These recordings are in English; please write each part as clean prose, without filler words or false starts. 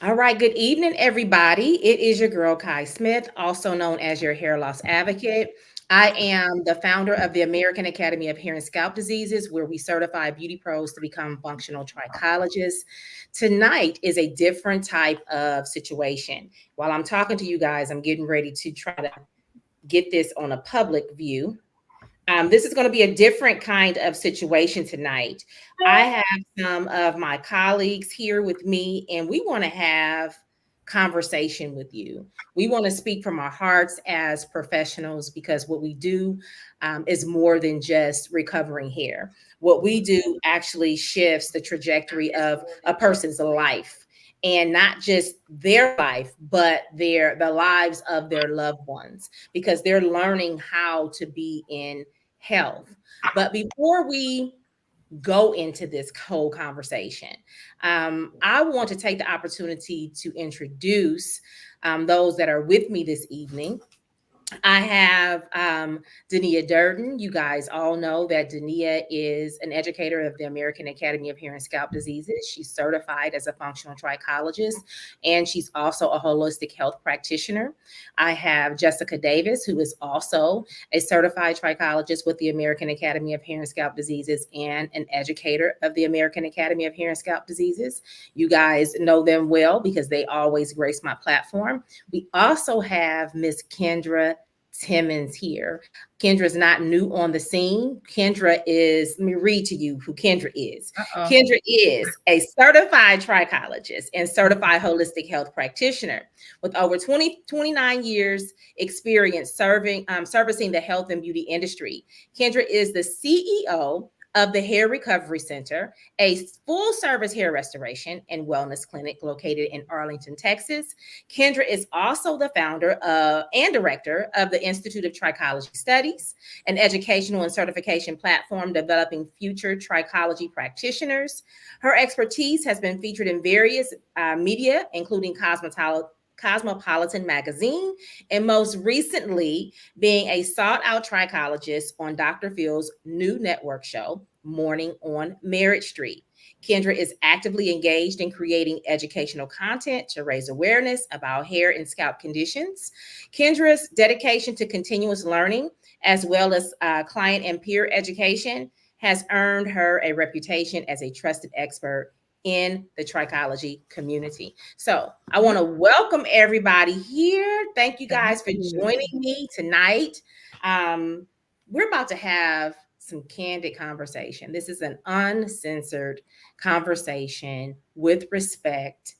All right, good evening, everybody. It is your girl, Kai Smith, also known as your hair loss advocate. I am the founder of the American Academy of Hair and Scalp Diseases, where we certify beauty pros to become functional trichologists. Tonight is a different type of situation. While I'm talking to you guys, I'm getting ready to try to get this on a public view. This is going to be a different kind of situation tonight. I have some of my colleagues here with me, and we want to have conversation with you. We want to speak from our hearts as professionals because what we do is more than just recovering hair. What we do actually shifts the trajectory of a person's life, and not just their life, but the lives of their loved ones, because they're learning how to be in health. But before we go into this whole conversation, I want to take the opportunity to introduce those that are with me this evening. I have Dania Durden. You guys all know that Dania is an educator of the American Academy of Hair and Scalp Diseases. She's certified as a functional trichologist, and she's also a holistic health practitioner. I have Jessica Davis, who is also a certified trichologist with the American Academy of Hair and Scalp Diseases and an educator of the American Academy of Hair and Scalp Diseases. You guys know them well because they always grace my platform. We also have Miss Kendra Timmons here. Kendra is not new on the scene. Kendra is, let me read to you who Kendra is. Kendra is a certified trichologist and certified holistic health practitioner with over 29 years experience servicing the health and beauty industry. Kendra is the CEO of the Hair Recovery Center, a full service hair restoration and wellness clinic located in Arlington, Texas. Kendra is also the founder and director of the Institute of Trichology Studies, an educational and certification platform developing future trichology practitioners. Her expertise has been featured in various media, including Cosmopolitan magazine, and most recently being a sought out trichologist on Dr. Phil's new network show, Morning on Merit Street. Kendra is actively engaged in creating educational content to raise awareness about hair and scalp conditions. Kendra's dedication to continuous learning, as well as client and peer education, has earned her a reputation as a trusted expert in the trichology community. So I want to welcome everybody here. Thank you guys for joining me tonight. We're about to have some candid conversation. This is an uncensored conversation with respect,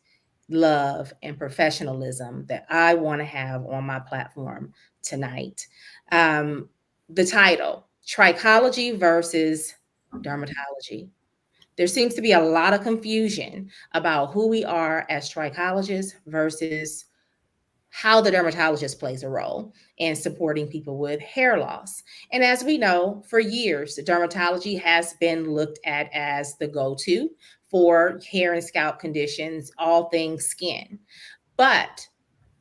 love, and professionalism that I want to have on my platform tonight. The title, Trichology versus Dermatology. There seems to be a lot of confusion about who we are as trichologists versus how the dermatologist plays a role in supporting people with hair loss. And as we know, for years, dermatology has been looked at as the go-to for hair and scalp conditions, all things skin. But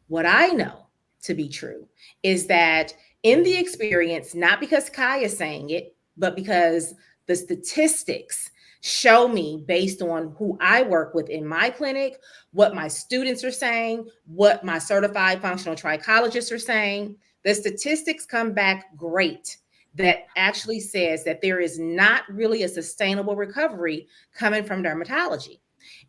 what I know to be true is that in the experience, not because Kai is saying it, but because the statistics show me based on who I work with in my clinic, what my students are saying, what my certified functional trichologists are saying, the statistics come back great. That actually says that there is not really a sustainable recovery coming from dermatology.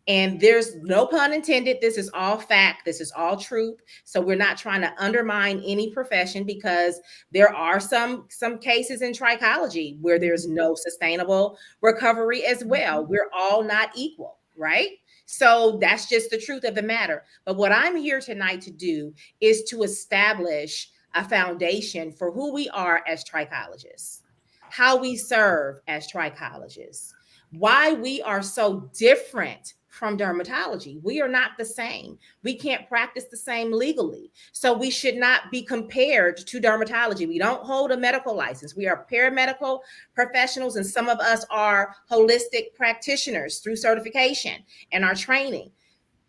And there's no pun intended. This is all fact. This is all truth. So we're not trying to undermine any profession because there are some cases in trichology where there's no sustainable recovery as well. We're all not equal, right? So that's just the truth of the matter. But what I'm here tonight to do is to establish a foundation for who we are as trichologists, how we serve as trichologists, why we are so different from dermatology. We are not the same. We can't practice the same legally. So we should not be compared to dermatology. We don't hold a medical license. We are paramedical professionals, and some of us are holistic practitioners through certification and our training.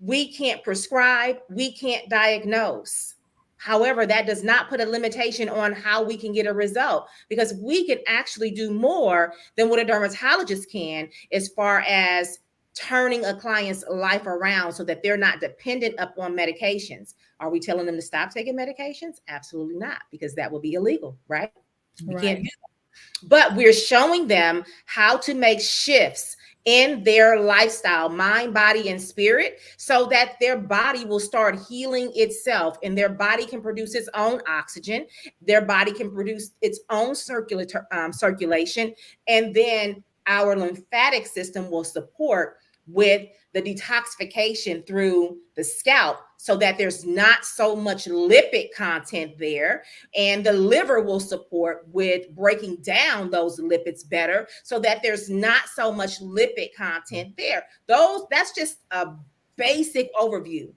We can't prescribe, we can't diagnose. However, that does not put a limitation on how we can get a result, because we can actually do more than what a dermatologist can as far as turning a client's life around so that they're not dependent upon medications. Are we telling them to stop taking medications? Absolutely not, because that would be illegal, right? We can't Right. do, but we're showing them how to make shifts in their lifestyle, mind, body, and spirit, so that their body will start healing itself and their body can produce its own oxygen. Their body can produce its own circulation. And then our lymphatic system will support with the detoxification through the scalp so that there's not so much lipid content there, and the liver will support with breaking down those lipids better so that there's not so much lipid content there. That's just a basic overview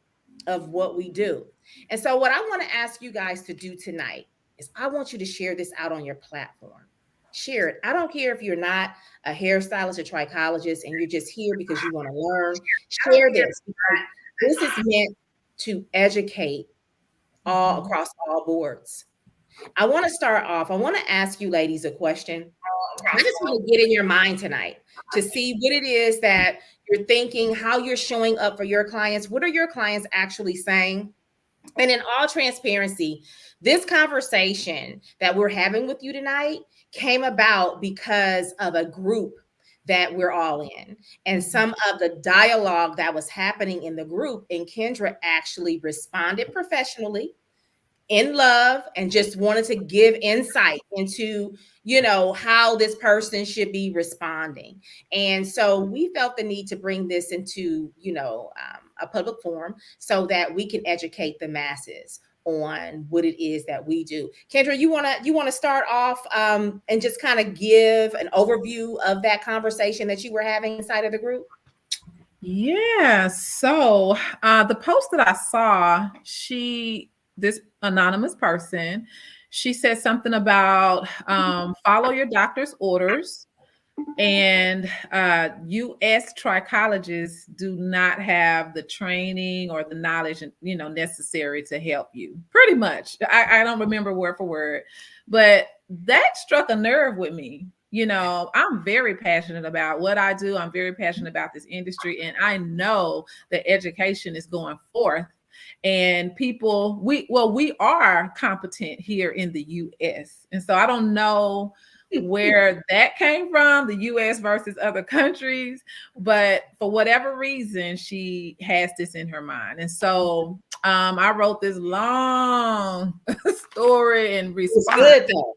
of what we do. And so what I want to ask you guys to do tonight is I want you to share this out on your platform. Share it. I don't care if you're not a hairstylist or trichologist and you're just here because you want to learn. Share this, because this is meant to educate all Mhm. across all boards. I want to start off. I want to ask you ladies a question. I just want to get in your mind tonight to see what it is that you're thinking, how you're showing up for your clients. What are your clients actually saying? And in all transparency, this conversation that we're having with you tonight came about because of a group that we're all in and some of the dialogue that was happening in the group. And Kendra actually responded professionally, in love, and just wanted to give insight into, how this person should be responding. And so we felt the need to bring this into, a public forum so that we can educate the masses on what it is that we do. Kendra, you want to start off, and just kind of give an overview of that conversation that you were having inside of the group. Yeah. So the post that I saw, this anonymous person, she said something about follow your doctor's orders. And U.S. trichologists do not have the training or the knowledge, necessary to help you. Pretty much, I don't remember word for word, but that struck a nerve with me. I'm very passionate about what I do. I'm very passionate about this industry, and I know that education is going forth. And people, we are competent here in the U.S. And so I don't know where that came from, the US versus other countries, but for whatever reason, she has this in her mind. And so I wrote this long story in It's response good though.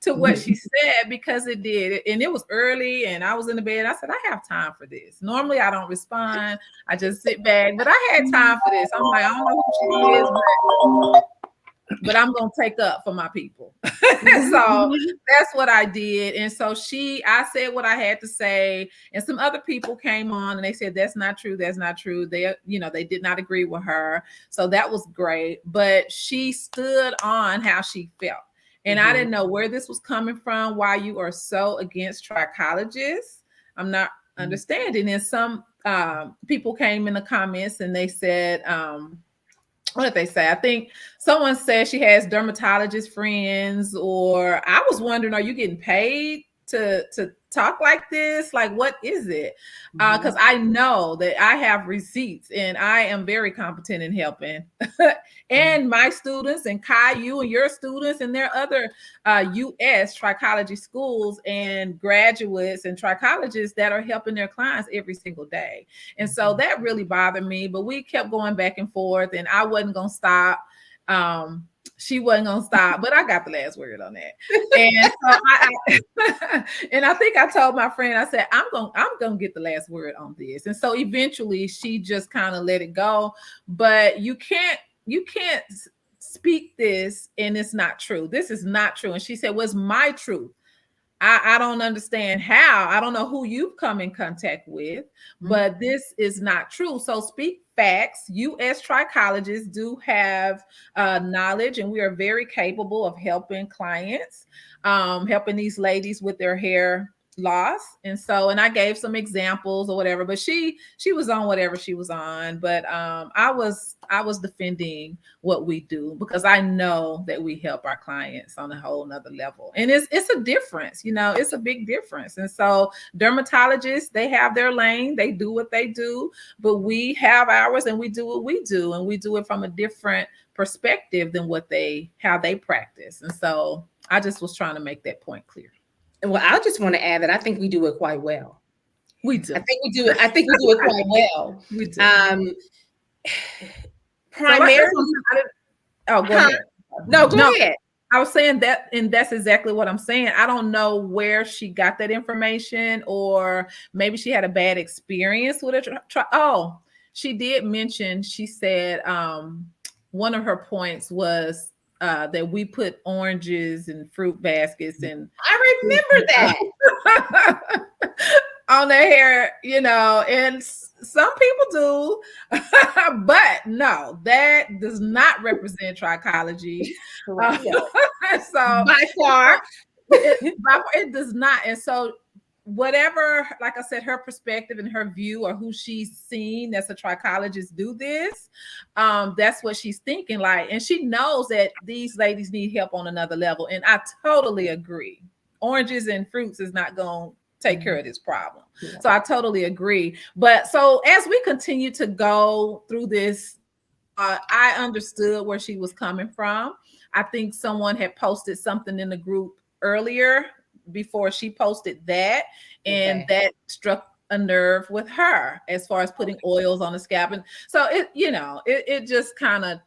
to what she said, because it did. And it was early and I was in the bed. I said, I have time for this. Normally I don't respond. I just sit back, but I had time for this. I'm like, I don't know who she is, but I'm gonna take up for my people. So that's what I did. And so I said what I had to say, and some other people came on and they said that's not true, that's not true. They did not agree with her. So that was great. But she stood on how she felt. And I didn't know where this was coming from, why you are so against trichologists. I'm not understanding. And some people came in the comments and they said, what did they say? I think someone said she has dermatologist friends, or I was wondering, are you getting paid to talk like this? Like, what is it? Because I know that I have receipts and I am very competent in helping. And my students, and Kai, you and your students, and there are other U.S. trichology schools and graduates and trichologists that are helping their clients every single day. And so that really bothered me, but we kept going back and forth and I wasn't going to stop. She wasn't going to stop, but I got the last word on that. And so and I think I told my friend, I said, I'm going to get the last word on this. And so eventually she just kind of let it go, but you can't speak this and it's not true. This is not true. And she said, what's my truth? I don't understand how. I don't know who you've come in contact with, but this is not true. So speak facts. U.S. trichologists do have knowledge, and we are very capable of helping clients, helping these ladies with their hair loss. And I gave some examples or whatever, but she was on whatever she was on. But I was defending what we do because I know that we help our clients on a whole nother level. And it's a difference, it's a big difference. And so dermatologists, they have their lane, they do what they do, but we have ours and we do what we do, and we do it from a different perspective than how they practice. And so I just was trying to make that point clear. Well, I just want to add that I think we do it quite well. We do. I think we do it. I think we do it quite well. We do. So Primarily. oh, go ahead. No, go ahead. I was saying that, and that's exactly what I'm saying. I don't know where she got that information, or maybe she had a bad experience with it. Oh, she did mention, she said one of her points was that we put oranges and fruit baskets and I remember that on their hair, and some people do, but no, that does not represent trichology. So by far, it does not. And so whatever, like I said, her perspective and her view, or who she's seen as a trichologist do this, that's what she's thinking like. And she knows that these ladies need help on another level. And I totally agree. Oranges and fruits is not going to take care of this problem. Yeah. So I totally agree. But so as we continue to go through this, I understood where she was coming from. I think someone had posted something in the group earlier before she posted that, and that struck a nerve with her as far as putting oils on the scalp. And so it just kind of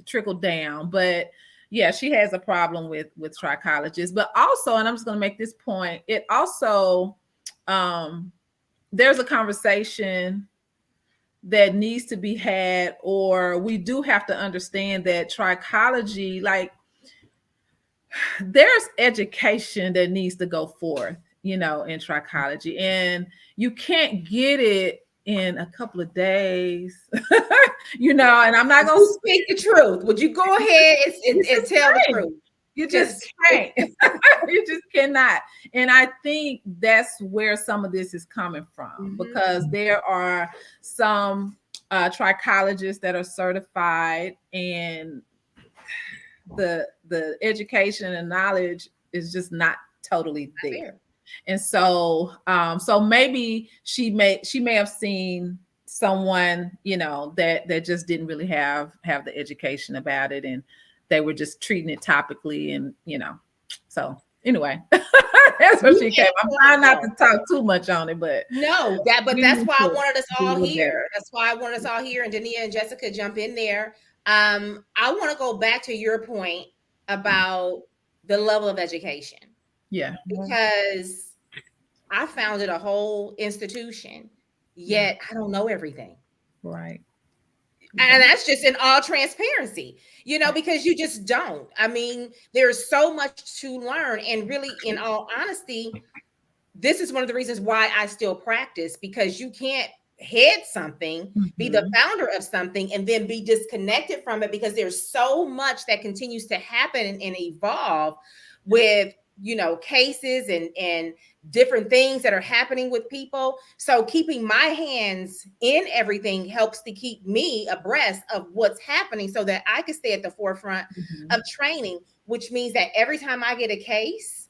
trickled down. But yeah, she has a problem with trichologists. But also, and I'm just going to make this point, it also there's a conversation that needs to be had, or we do have to understand that trichology, like, there's education that needs to go forth, in trichology, and you can't get it in a couple of days, and I'm not going to speak the truth. Would you go ahead and tell the truth? You just can't. You just cannot. And I think that's where some of this is coming from, because there are some trichologists that are certified, and the education and knowledge is just not totally there. And so so maybe she may have seen someone, that just didn't really have the education about it, and they were just treating it topically, and so anyway, that's what she came. I'm trying not to talk too much on it, but that's why I wanted us all here. That's why I wanted us all here, and Dania and Jessica jump in there. I want to go back to your point about the level of education. Yeah. Because I founded a whole institution, yet I don't know everything. Right. And that's just in all transparency, because you just don't. I mean, there's so much to learn. And really, in all honesty, this is one of the reasons why I still practice, because you can't head something, be the founder of something, and then be disconnected from it, because there's so much that continues to happen and evolve with, cases and different things that are happening with people. So keeping my hands in everything helps to keep me abreast of what's happening, so that I can stay at the forefront of training, which means that every time I get a case,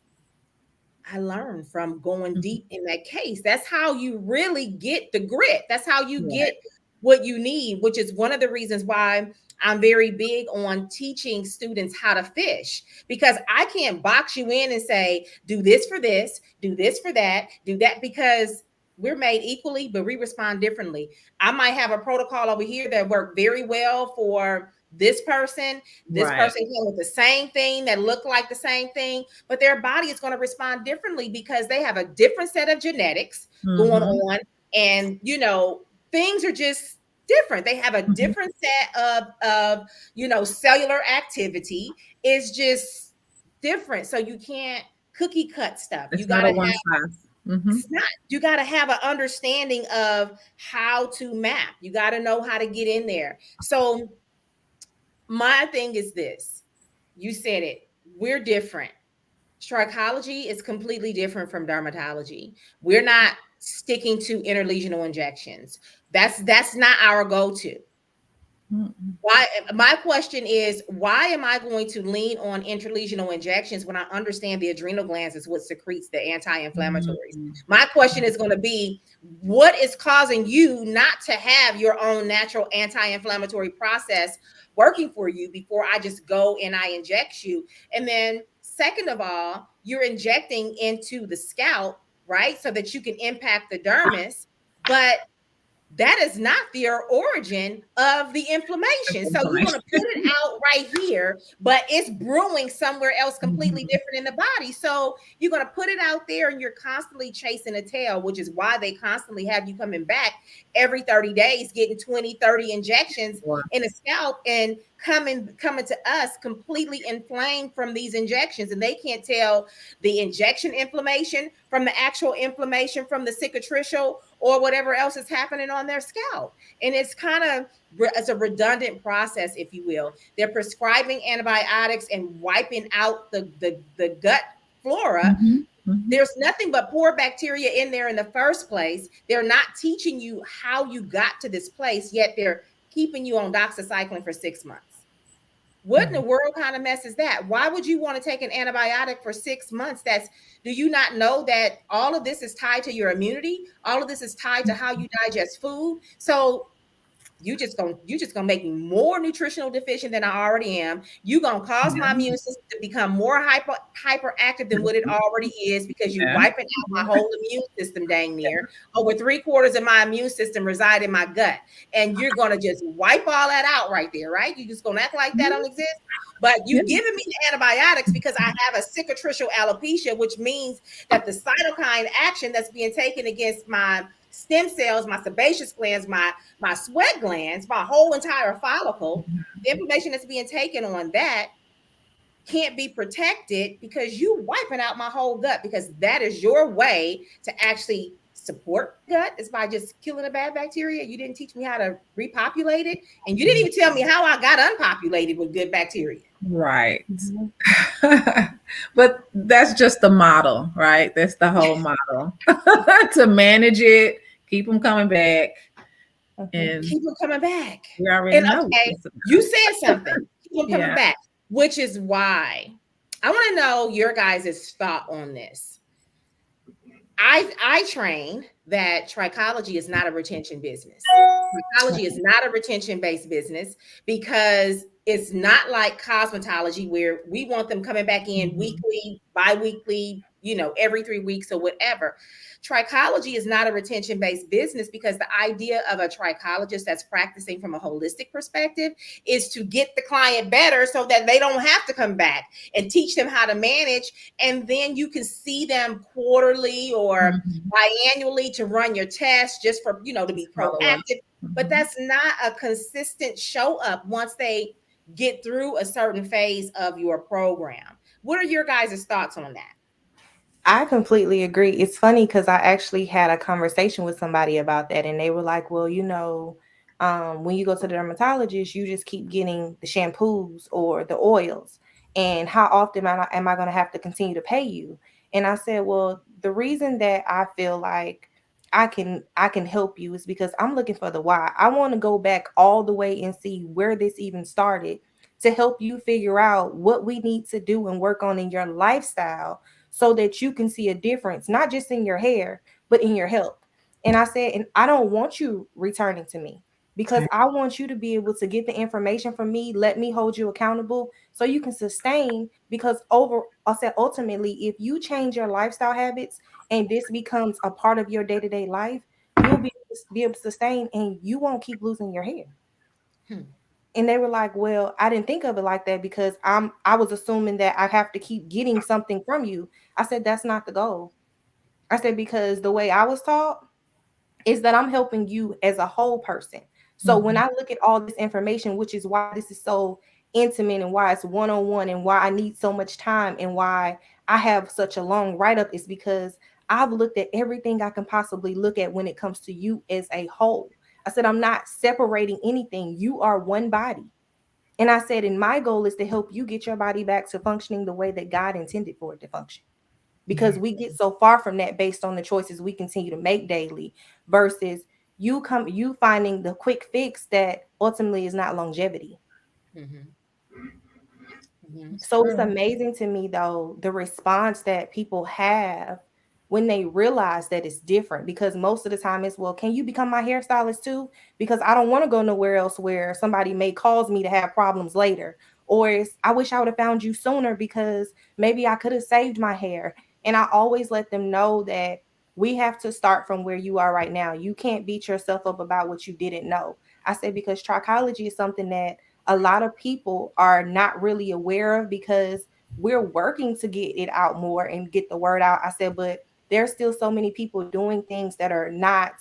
I learn from going deep in that case. That's how you really get the grit. That's how you get what you need, which is one of the reasons why I'm very big on teaching students how to fish, because I can't box you in and say, do this for this, do this for that, do that, because we're made equally, but we respond differently. I might have a protocol over here that worked very well for this person. This person came with the same thing that looked like the same thing, but their body is going to respond differently because they have a different set of genetics going on. And, things are just different. They have a different set of cellular activity is just different. So you can't cookie cut stuff. You got to have it's not, you got to have an understanding of how to map. You got to know how to get in there. So my thing is this, you said it, we're different. Trichology is completely different from dermatology. We're not sticking to interlesional injections. That's not our go-to. Mm-mm. Why? My question is, why am I going to lean on intralesional injections when I understand the adrenal glands is what secretes the anti-inflammatories? Mhm. My question is going to be, what is causing you not to have your own natural anti-inflammatory process working for you before I just go and I inject you? And then, second of all, you're injecting into the scalp, right, so that you can impact the dermis, but that is not the origin of the That's inflammation. So you're going information. to put it out right here, but it's brewing somewhere else completely Mhm. different in the body. So you're going to put it out there and you're constantly chasing a tail, which is why they constantly have you coming back every 30 days, getting 20, 30 injections Or in a scalp and coming to us completely inflamed from these injections. And they can't tell the injection inflammation from the actual inflammation from the cicatricial or whatever else is happening on their scalp. And it's kind of it's a redundant process, if you will. They're prescribing antibiotics and wiping out the gut flora. Mhm. Mhm. There's nothing but poor bacteria in there in the first place. They're not teaching you how you got to this place, yet they're keeping you on doxycycline for 6 months. What in the Mhm. world kind of mess is that? Why would you want to take an antibiotic for 6 months? Do you not know that all of this is tied to your immunity? All of this is tied to how you digest food. So you just gonna make me more nutritional deficient than I already am. You gonna cause my Yeah. immune system to become more hyperactive than what it Mhm. already is because you Yeah. wiping out my Yeah. whole immune system dang near. Over 3/4 of my immune system reside in my gut. And you're gonna just wipe all that out right there, right? You just gonna act like that don't exist. But Yeah. you've given me the antibiotics because I have a cicatricial alopecia, which means that the cytokine action that's being taken against my stem cells, my sebaceous glands, my sweat glands, my whole entire follicle, the information that's being taken on that can't be protected because you wiping out my whole gut because that is your way to actually support gut is by just killing a bad bacteria. You didn't teach me how to repopulate it, and you didn't even tell me how I got unpopulated with good bacteria. Right. Mhm. But that's just the model, right? That's the whole model to manage it, keep them coming back, Mhm. and Keep them coming back. we already And know okay, what's you about. said something. Keep them coming Yeah. back, which is why I want to know your guys' thought on this. I train that trichology is not a retention business. Trichology is not a retention based business because it's not like cosmetology where we want them coming back in Mhm. weekly, bi-weekly, every 3 weeks or whatever. Trichology is not a retention based business because the idea of a trichologist that's practicing from a holistic perspective is to get the client better so that they don't have to come back and teach them how to manage, and then you can see them quarterly or Mhm. biannually to run your tests just for to be Follow up. proactive. But Mhm. that's not a consistent show up once they get through a certain phase of your program. What are your guys' thoughts on that? I completely agree. It's funny because I actually had a conversation with somebody about that, and they were like, "Well, when you go to the dermatologist, you just keep getting the shampoos or the oils, and how often am I going to have to continue to pay you?" And I said, "Well, the reason that I feel like I can help you is because I'm looking for the why. I want to go back all the way and see where this even started to help you figure out what we need to do and work on in your lifestyle." So that you can see a difference, not just in your hair, but in your health. And I said, and I don't want you returning to me because Okay. I want you to be able to get the information from me, let me hold you accountable so you can sustain. Because I said, ultimately, if you change your lifestyle habits and this becomes a part of your day to day life, you'll be able to sustain and you won't keep losing your hair. Hmm. And they were like, "Well, I didn't think of it like that because I was assuming that I have to keep getting something from you." I said, "That's not the goal." I said, "Because the way I was taught is that I'm helping you as a whole person. So when Mhm. I look at all this information, which is why this is so intimate and why it's one on one and why I need so much time and why I have such a long write up is because I've looked at everything I can possibly look at when it comes to you as a whole." I said, "I'm not separating anything. You are one body." And I said, and my goal is to help you get your body back to functioning the way that God intended for it to function. Because we get so far from that based on the choices we continue to make daily versus you finding the quick fix that ultimately is not longevity. Mm-hmm. Mm-hmm. It's So it's true. amazing to me though the response that people have when they realize that it's different, because most of the time it's, well, can you become my hairstylist too? Because I don't want to go nowhere else where somebody may cause me to have problems later. Or it's, I wish I would have found you sooner because maybe I could have saved my hair. And I always let them know that we have to start from where you are right now. You can't beat yourself up about what you didn't know. I say because trichology is something that a lot of people are not really aware of because we're working to get it out more and get the word out. I said, but there's still so many people doing things that are not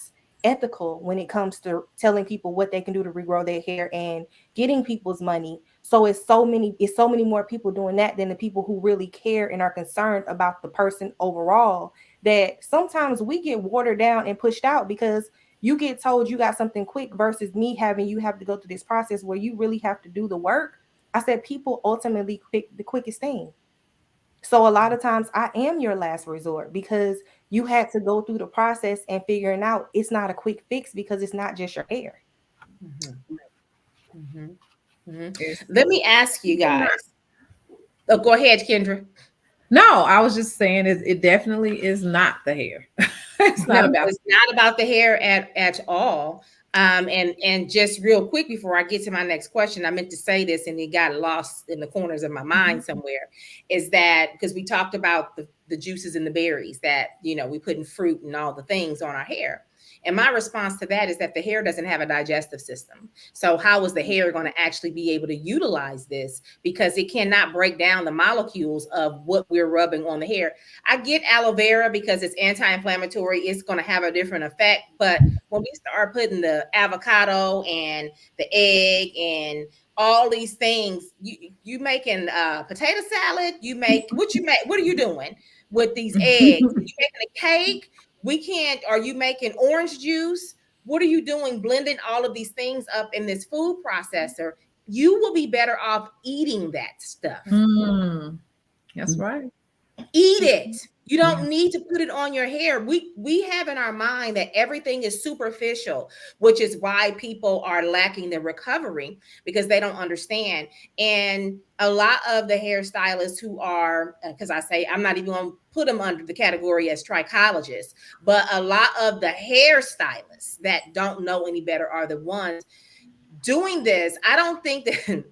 ethical when it comes to telling people what they can do to regrow their hair and getting people's money. So it's so many more people doing that than the people who really care and are concerned about the person overall, that sometimes we get watered down and pushed out because you get told you got something quick versus me having you have to go through this process where you really have to do the work. I said people ultimately pick the quickest thing. So a lot of times I am your last resort because you had to go through the process and figuring out it's not a quick fix because it's not just your hair. Mm-hmm. Mm-hmm. Mm-hmm. It's Let me ask you guys. Oh, go ahead, Kendra. no, I was just saying it definitely is not the hair. It's No, not about it's not about the hair at all. And just real quick before I get to my next question, I meant to say this and it got lost in the corners of my mind somewhere. Is that because we talked about the juices and the berries that we put in fruit and all the things on our hair. And my response to that is that the hair doesn't have a digestive system. So how is the hair going to actually be able to utilize this? Because it cannot break down the molecules of what we're rubbing on the hair. I get aloe vera because it's anti-inflammatory. It's going to have a different effect. But when we start putting the avocado and the egg and all these things, you making potato salad. What are you doing with these eggs? Are you making a cake? We can't. Are you making orange juice? What are you doing? Blending all of these things up in this food processor. You will be better off eating that stuff. Mm, that's right. Eat it. You don't need to put it on your hair. We have in our mind that everything is superficial, which is why people are lacking the recovery because they don't understand. And a lot of the hairstylists who are, because I say I'm not even going to put them under the category as trichologists, but a lot of the hairstylists that don't know any better are the ones doing this. I don't think that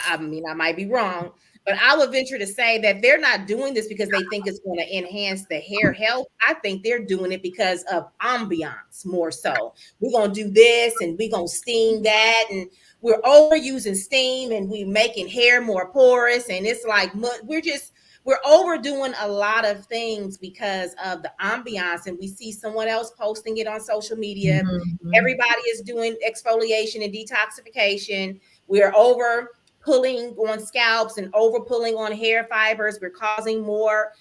I mean, I might be wrong, but I would venture to say that they're not doing this because they think it's going to enhance the hair health. I think they're doing it because of ambiance more so. We're going to do this and we're going to steam that. And we're overusing steam and we're making hair more porous. And it's like, we're overdoing a lot of things because of the ambiance. And we see someone else posting it on social media. Mhm. Everybody is doing exfoliation and detoxification. We're over pulling on scalps and over pulling on hair fibers. We're causing more,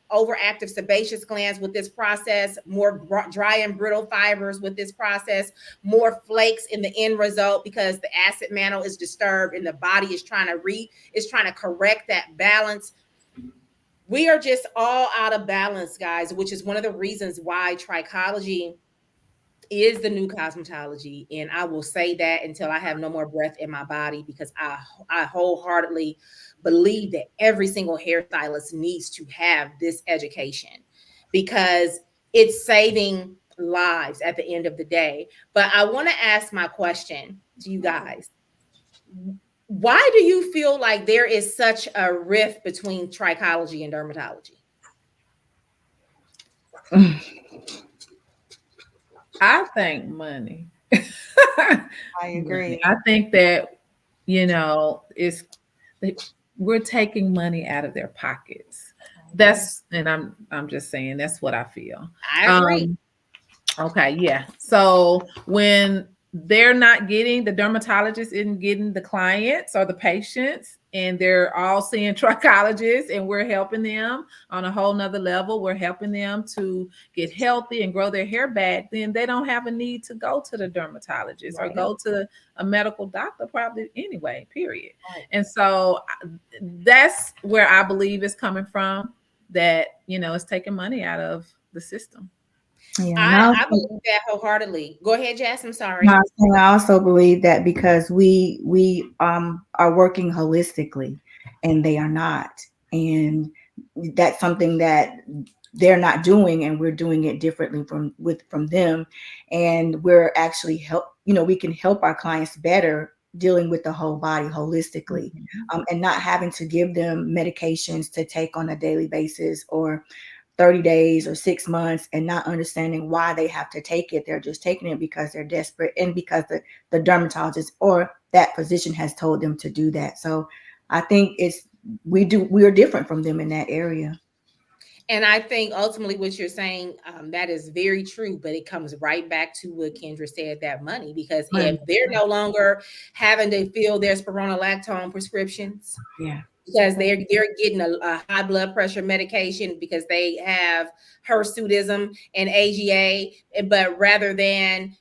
overactive sebaceous glands with this process, more dry and brittle fibers with this process, more flakes in the end result because the acid mantle is disturbed and the body is trying to correct that balance. We are just all out of balance, guys, which is one of the reasons why trichology is the new cosmetology. And I will say that until I have no more breath in my body because I wholeheartedly believe that every single hairstylist needs to have this education because it's saving lives at the end of the day. But I want to ask my question to you guys. Why do you feel like there is such a rift between trichology and dermatology? I think money. I Money. agree. I think that it's we're taking money out of their pockets. I agree. That's and I'm just saying that's what I feel. I agree. Um, okay, yeah. So when they're not getting, the dermatologist isn't getting the clients or the patients, and they're all seeing trichologists, and we're helping them on a whole nother level. We're helping them to get healthy and grow their hair back. Then they don't have a need to go to the dermatologist or Right. go to a medical doctor probably anyway, period. Right. And so that's where I believe it's coming from, that, it's taking money out of the system. Yeah, and I believe that wholeheartedly. Go ahead, Jess. I'm sorry. I also believe that because we are working holistically, and they are not, and that's something that they're not doing, and we're doing it differently from them, and we're actually we can help our clients better dealing with the whole body holistically, Mhm. and not having to give them medications to take on a daily basis, or 30 days or 6 months, and not understanding why they have to take it. They're just taking it because they're desperate, and because the dermatologist or that physician has told them to do that. So I think we are different from them in that area. And I think ultimately what you're saying, that is very true, but it comes right back to what Kendra said, that money, because if they're no longer having to fill their spironolactone prescriptions, Yeah. because they're getting a high blood pressure medication because they have hirsutism and AGA, but rather than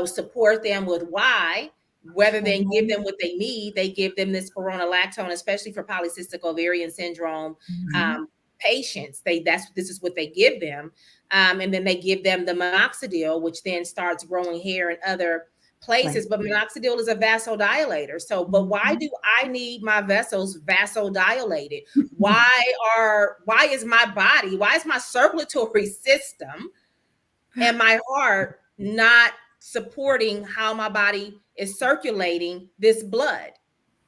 support them with why, rather than give them what they need, they give them this spironolactone, especially for polycystic ovarian syndrome Mhm. patients. This is what they give them, and then they give them the minoxidil, which then starts growing hair in other Right. places. But minoxidil is a vasodilator. So, but why Mhm. do I need my vessels vasodilated? Why is my body, why is my circulatory system and my heart not supporting how my body is circulating this blood?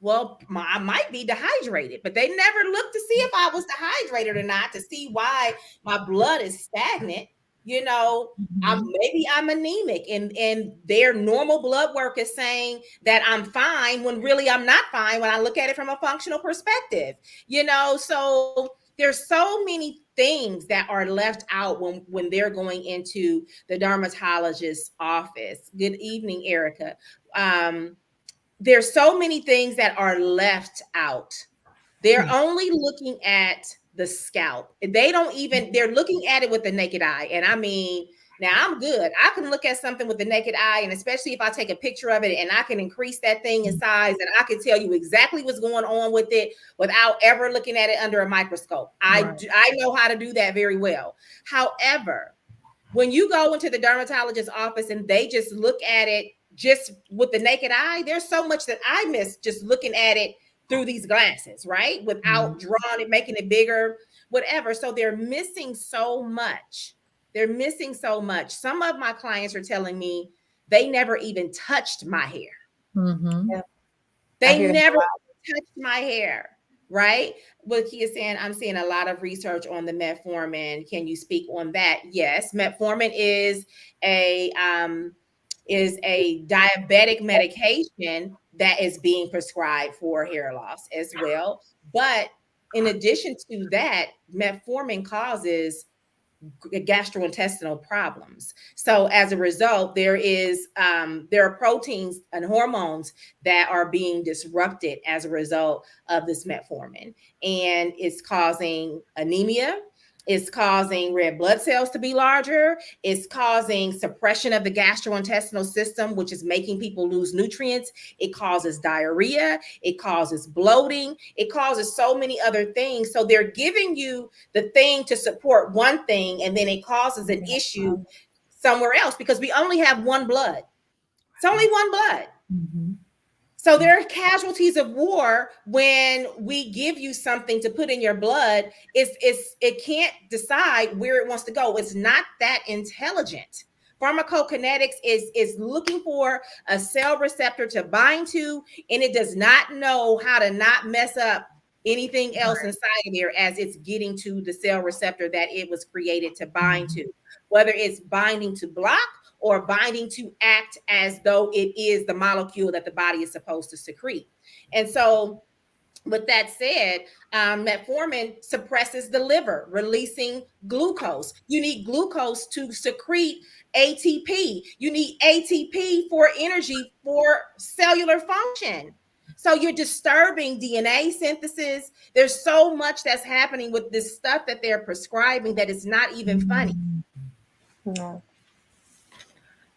Well, I might be dehydrated, but they never looked to see if I was dehydrated or not, to see why my blood is stagnant. You know, Mhm. maybe I'm anemic, and their normal blood work is saying that I'm fine when really I'm not fine when I look at it from a functional perspective. So there's so many things that are left out when they're going into the dermatologist's office. Good evening, Erica. There's so many things that are left out. They're Yeah. only looking at the scalp. They don't even, they're looking at it with the naked eye. And I mean, now I'm good. I can look at something with the naked eye, and especially if I take a picture of it and I can increase that thing in size, and I can tell you exactly what's going on with it without ever looking at it under a microscope. Right. I know how to do that very well. However, when you go into the dermatologist's office and they just look at it just with the naked eye, there's so much that I miss just looking at it through these glasses, right? Mhm. Without drawing it, making it bigger, whatever. So they're missing so much. They're missing so much. Some of my clients are telling me they never even touched my hair. Mm-hmm. Yeah. I They hear that. never touched my hair, right? What he is saying, I'm seeing a lot of research on the metformin. Can you speak on that? Yes, metformin is a diabetic medication that is being prescribed for hair loss as well. But in addition to that, metformin causes gastrointestinal problems. So as a result, there are proteins and hormones that are being disrupted as a result of this metformin, and it's causing anemia. It's causing red blood cells to be larger. It's causing suppression of the gastrointestinal system, which is making people lose nutrients. It causes diarrhea. It causes bloating. It causes so many other things. So they're giving you the thing to support one thing, and then it causes an issue somewhere else because we only have one blood. It's only one blood. Mhm. So there are casualties of war when we give you something to put in your blood. It can't decide where it wants to go. It's not that intelligent. Pharmacokinetics is looking for a cell receptor to bind to, and it does not know how to not mess up anything else inside of there as it's getting to the cell receptor that it was created to bind Mhm. to, whether it's binding to block or binding to act as though it is the molecule that the body is supposed to secrete. And so With that said, metformin suppresses the liver, releasing glucose. You need glucose to secrete ATP. You need ATP for energy for cellular function. So you're disturbing DNA synthesis. There's so much that's happening with this stuff that they're prescribing that is not even funny. No.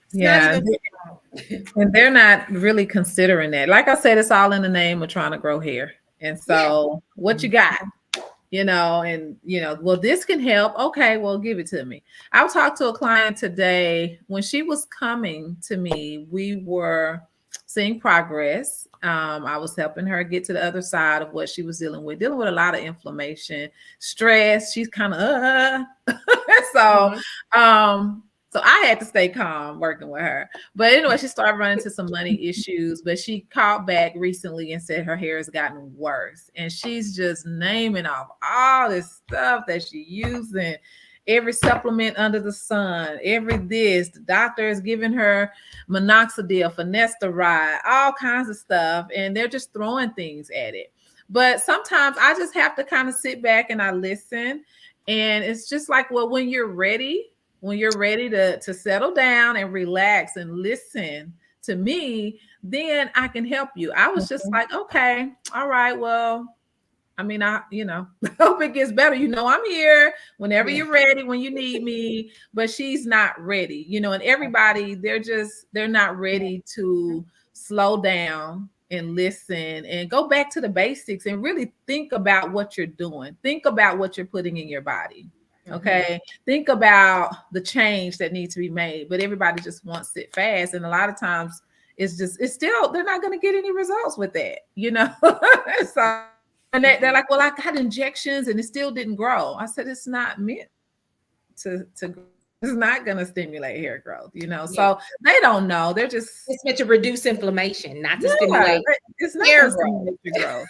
It's not Yeah. even And they're not really considering that. Like I said, it's all in the name of trying to grow hair. And yeah. so what you got? And well, this can help. Okay, well, give it to me. I talked to a client today. When she was coming to me, we were seeing progress. I was helping her get to the other side of what she was dealing with a lot of inflammation, stress. She's kind of so Mhm. so I had to stay calm working with her. But anyway, she started running into some money issues, but she called back recently and said her hair has gotten worse. And she's just naming off all this stuff that she using, every supplement under the sun, every this. The doctor is giving her minoxidil, finasteride, all kinds of stuff. And they're just throwing things at it. But sometimes I just have to kind of sit back and I listen. And it's just like, well, when you're ready to settle down and relax and listen to me, then I can help you. I was just like, okay, all right, well, I mean, hope it gets better. I'm here whenever Yeah. you're ready, when you need me, but she's not ready, and everybody, they're not ready to slow down and listen and go back to the basics and really think about what you're doing. Think about what you're putting in your body. Mhm. Okay. Think about the change that needs to be made, but everybody just wants it fast. And a lot of times it's still, they're not going to get any results with that. So, and they're like, well, I got injections and it still didn't grow. I said, it's not meant to grow. It's not going to stimulate hair growth. Yeah. So they don't know. They're just, It's meant to reduce inflammation, not to yeah, stimulate it's not hair going to growth. stimulate your growth.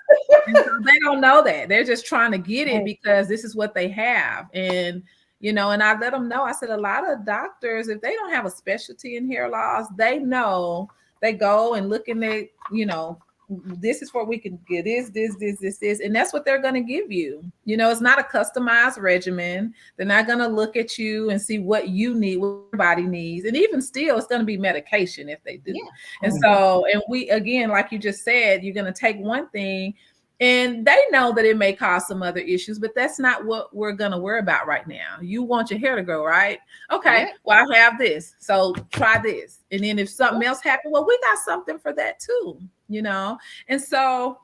And so they don't know that. They're just trying to get it because this is what they have. And I let them know, I said, a lot of doctors, if they don't have a specialty in hair loss, they know, they go and look in their, this is where we can get this, and that's what they're going to give you. It's not a customized regimen. They're not going to look at you and see what you need, what your body needs, and even still, it's going to be medication if they do. Yeah. And so, and we, again, like you just said, you're going to take one thing and they know that it may cause some other issues, but that's not what we're going to worry about right now. You want your hair to grow, right? Okay, Yeah. well, I have this. So try this. And then if something else happened, well, we got something for that too. And so,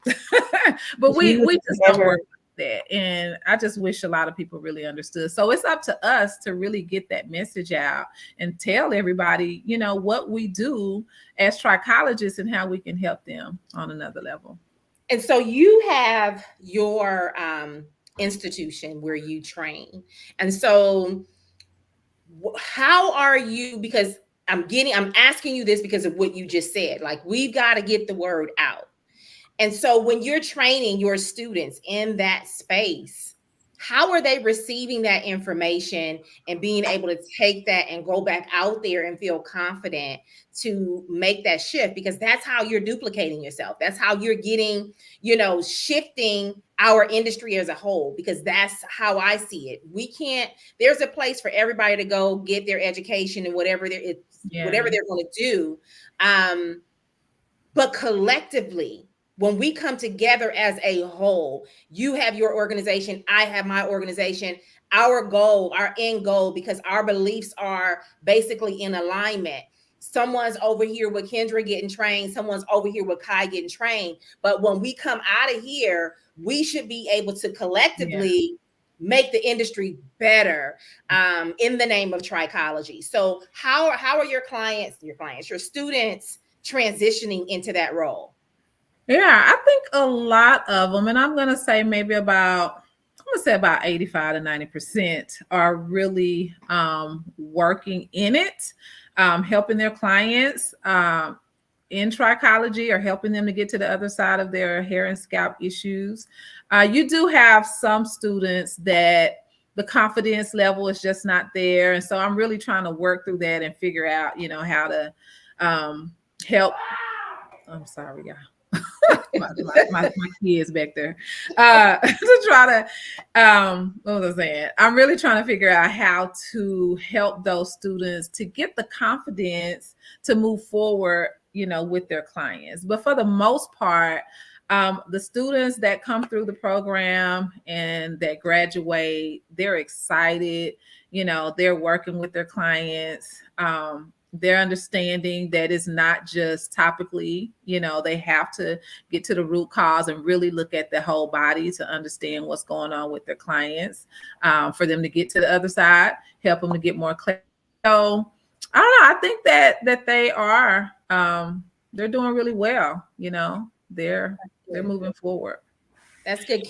but we just don't work like that. And I just wish a lot of people really understood. So it's up to us to really get that message out and tell everybody, what we do as trichologists and how we can help them on another level. And so you have your institution where you train. And so how are you, because I'm asking you this because of what you just said. Like, we've got to get the word out. And so when you're training your students in that space, how are they receiving that information and being able to take that and go back out there and feel confident to make that shift? Because that's how you're duplicating yourself. That's how you're getting, shifting our industry as a whole, because that's how I see it. There's a place for everybody to go get their education and whatever Yeah. they're going to do. But collectively, when we come together as a whole, you have your organization, I have my organization, our end goal, because our beliefs are basically in alignment. Someone's over here with Kendra getting trained, someone's over here with Kai getting trained. But when we come out of here, we should be able to Yeah. collectively make the industry better in the name of trichology. So how are your students transitioning into that role? Yeah, I think a lot of them, and I'm gonna say about 85 to 90% are really working in it, helping their clients in trichology, or helping them to get to the other side of their hair and scalp issues. You do have some students that the confidence level is just not there, and so I'm really trying to work through that and figure out, how to help. I'm sorry, y'all. my kids back there, to try to, what was I saying? I'm really trying to figure out how to help those students to get the confidence to move forward, with their clients. But for the most part, the students that come through the program and that graduate, they're excited. They're working with their clients. They're understanding that it's not just topically. They have to get to the root cause and really look at the whole body to understand what's going on with their clients, for them to get to the other side, help them to get more clarity. So I don't know. I think that they are, they're doing really well. They're moving forward. That's good.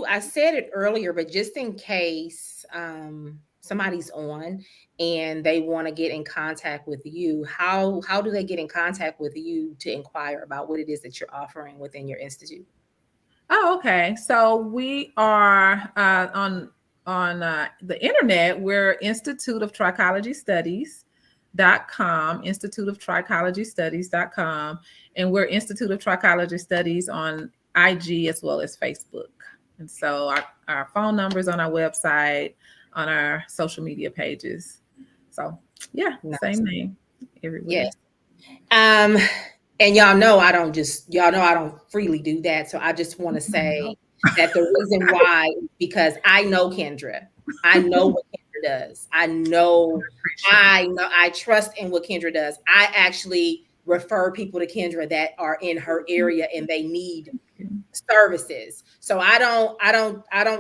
I said it earlier, but just in case somebody's on and they want to get in contact with you, how do they get in contact with you to inquire about what it is that you're offering within your institute? Oh, okay. So we are, on the internet. We're Institute of Trichology Studies.com, Institute of Trichology Studies.com, and we're Institute of Trichology Studies on IG as well as Facebook. And so our phone numbers on our website, on our social media pages. So yeah, Nice. same name everywhere. Yes. Um, and y'all know I don't freely do that. So I just want to say that the reason why is because I know Kendra. I know what Kendra does. I trust in what Kendra does. I actually refer people to Kendra that are in her area and they need services. So I don't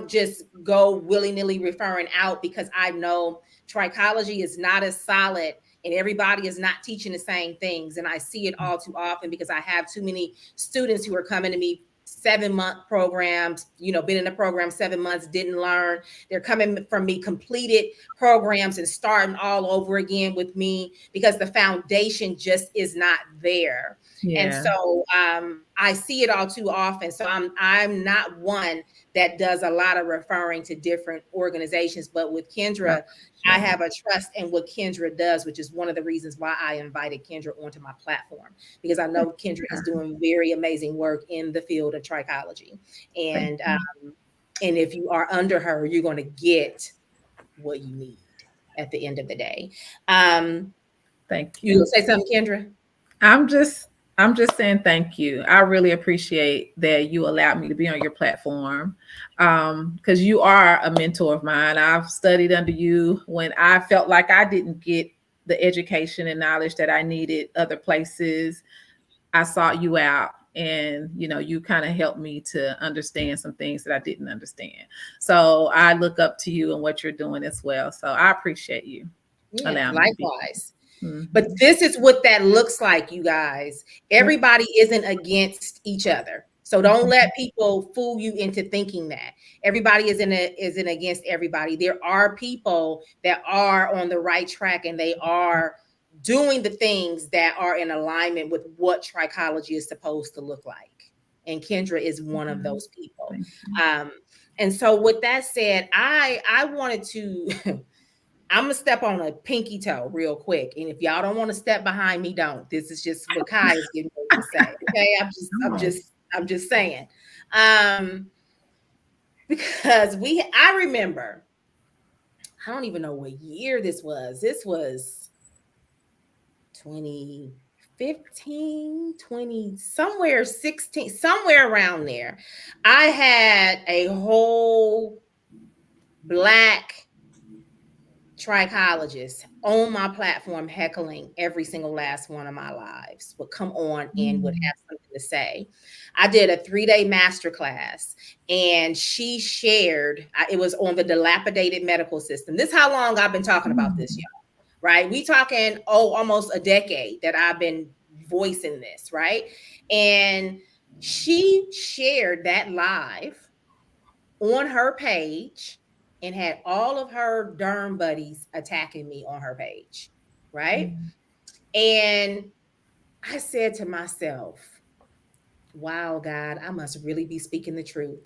just go willy-nilly referring out, because I know trichology is not as solid and everybody is not teaching the same things. And I see it all too often because I have too many students who are coming to me 7-month programs, been in the program 7 months, didn't learn. They're coming from me completed programs and starting all over again with me because the foundation just is not there. And Yeah. so I see it all too often. So I'm not one that does a lot of referring to different organizations, but with Kendra, I have a trust in what Kendra does, which is one of the reasons why I invited Kendra onto my platform, because I know Kendra is doing very amazing work in the field of trichology. And if you are under her, you're going to get what you need at the end of the day. Thank You you. gonna say something, Kendra? I'm just I'm just saying thank you. I really appreciate that you allowed me to be on your platform, because you are a mentor of mine. I've studied under you when I felt like I didn't get the education and knowledge that I needed other places. I sought you out, and you kind of helped me to understand some things that I didn't understand. So I look up to you and what you're doing as well. So I appreciate you Yeah, allowing me to be. likewise. But Mhm. this is what that looks like, you guys. Everybody isn't against each other. So don't let people fool you into thinking that. Everybody isn't against everybody. There are people that are on the right track and they are doing the things that are in alignment with what trichology is supposed to look like. And Kendra is one of those people. Thank you. Um, and so with that said, I wanted to I'm gonna step on a pinky toe real quick, and if y'all don't want to step behind me, don't. This is just what Kai is getting ready to say. Okay, I'm just saying, um, because I remember, I don't even know what year this was. This was 2015, 20, somewhere 16, somewhere around there. I had a whole black trichologist on my platform heckling every single last one of my lives, would come on and would have something to say. I did a 3-day masterclass and she shared, it was on the dilapidated medical system. This is how long I've been talking about this, y'all, right? We talking, almost a decade that I've been voicing this, right? And she shared that live on her page and had all of her derm buddies attacking me on her page, right? And I said to myself, wow, God, I must really be speaking the truth.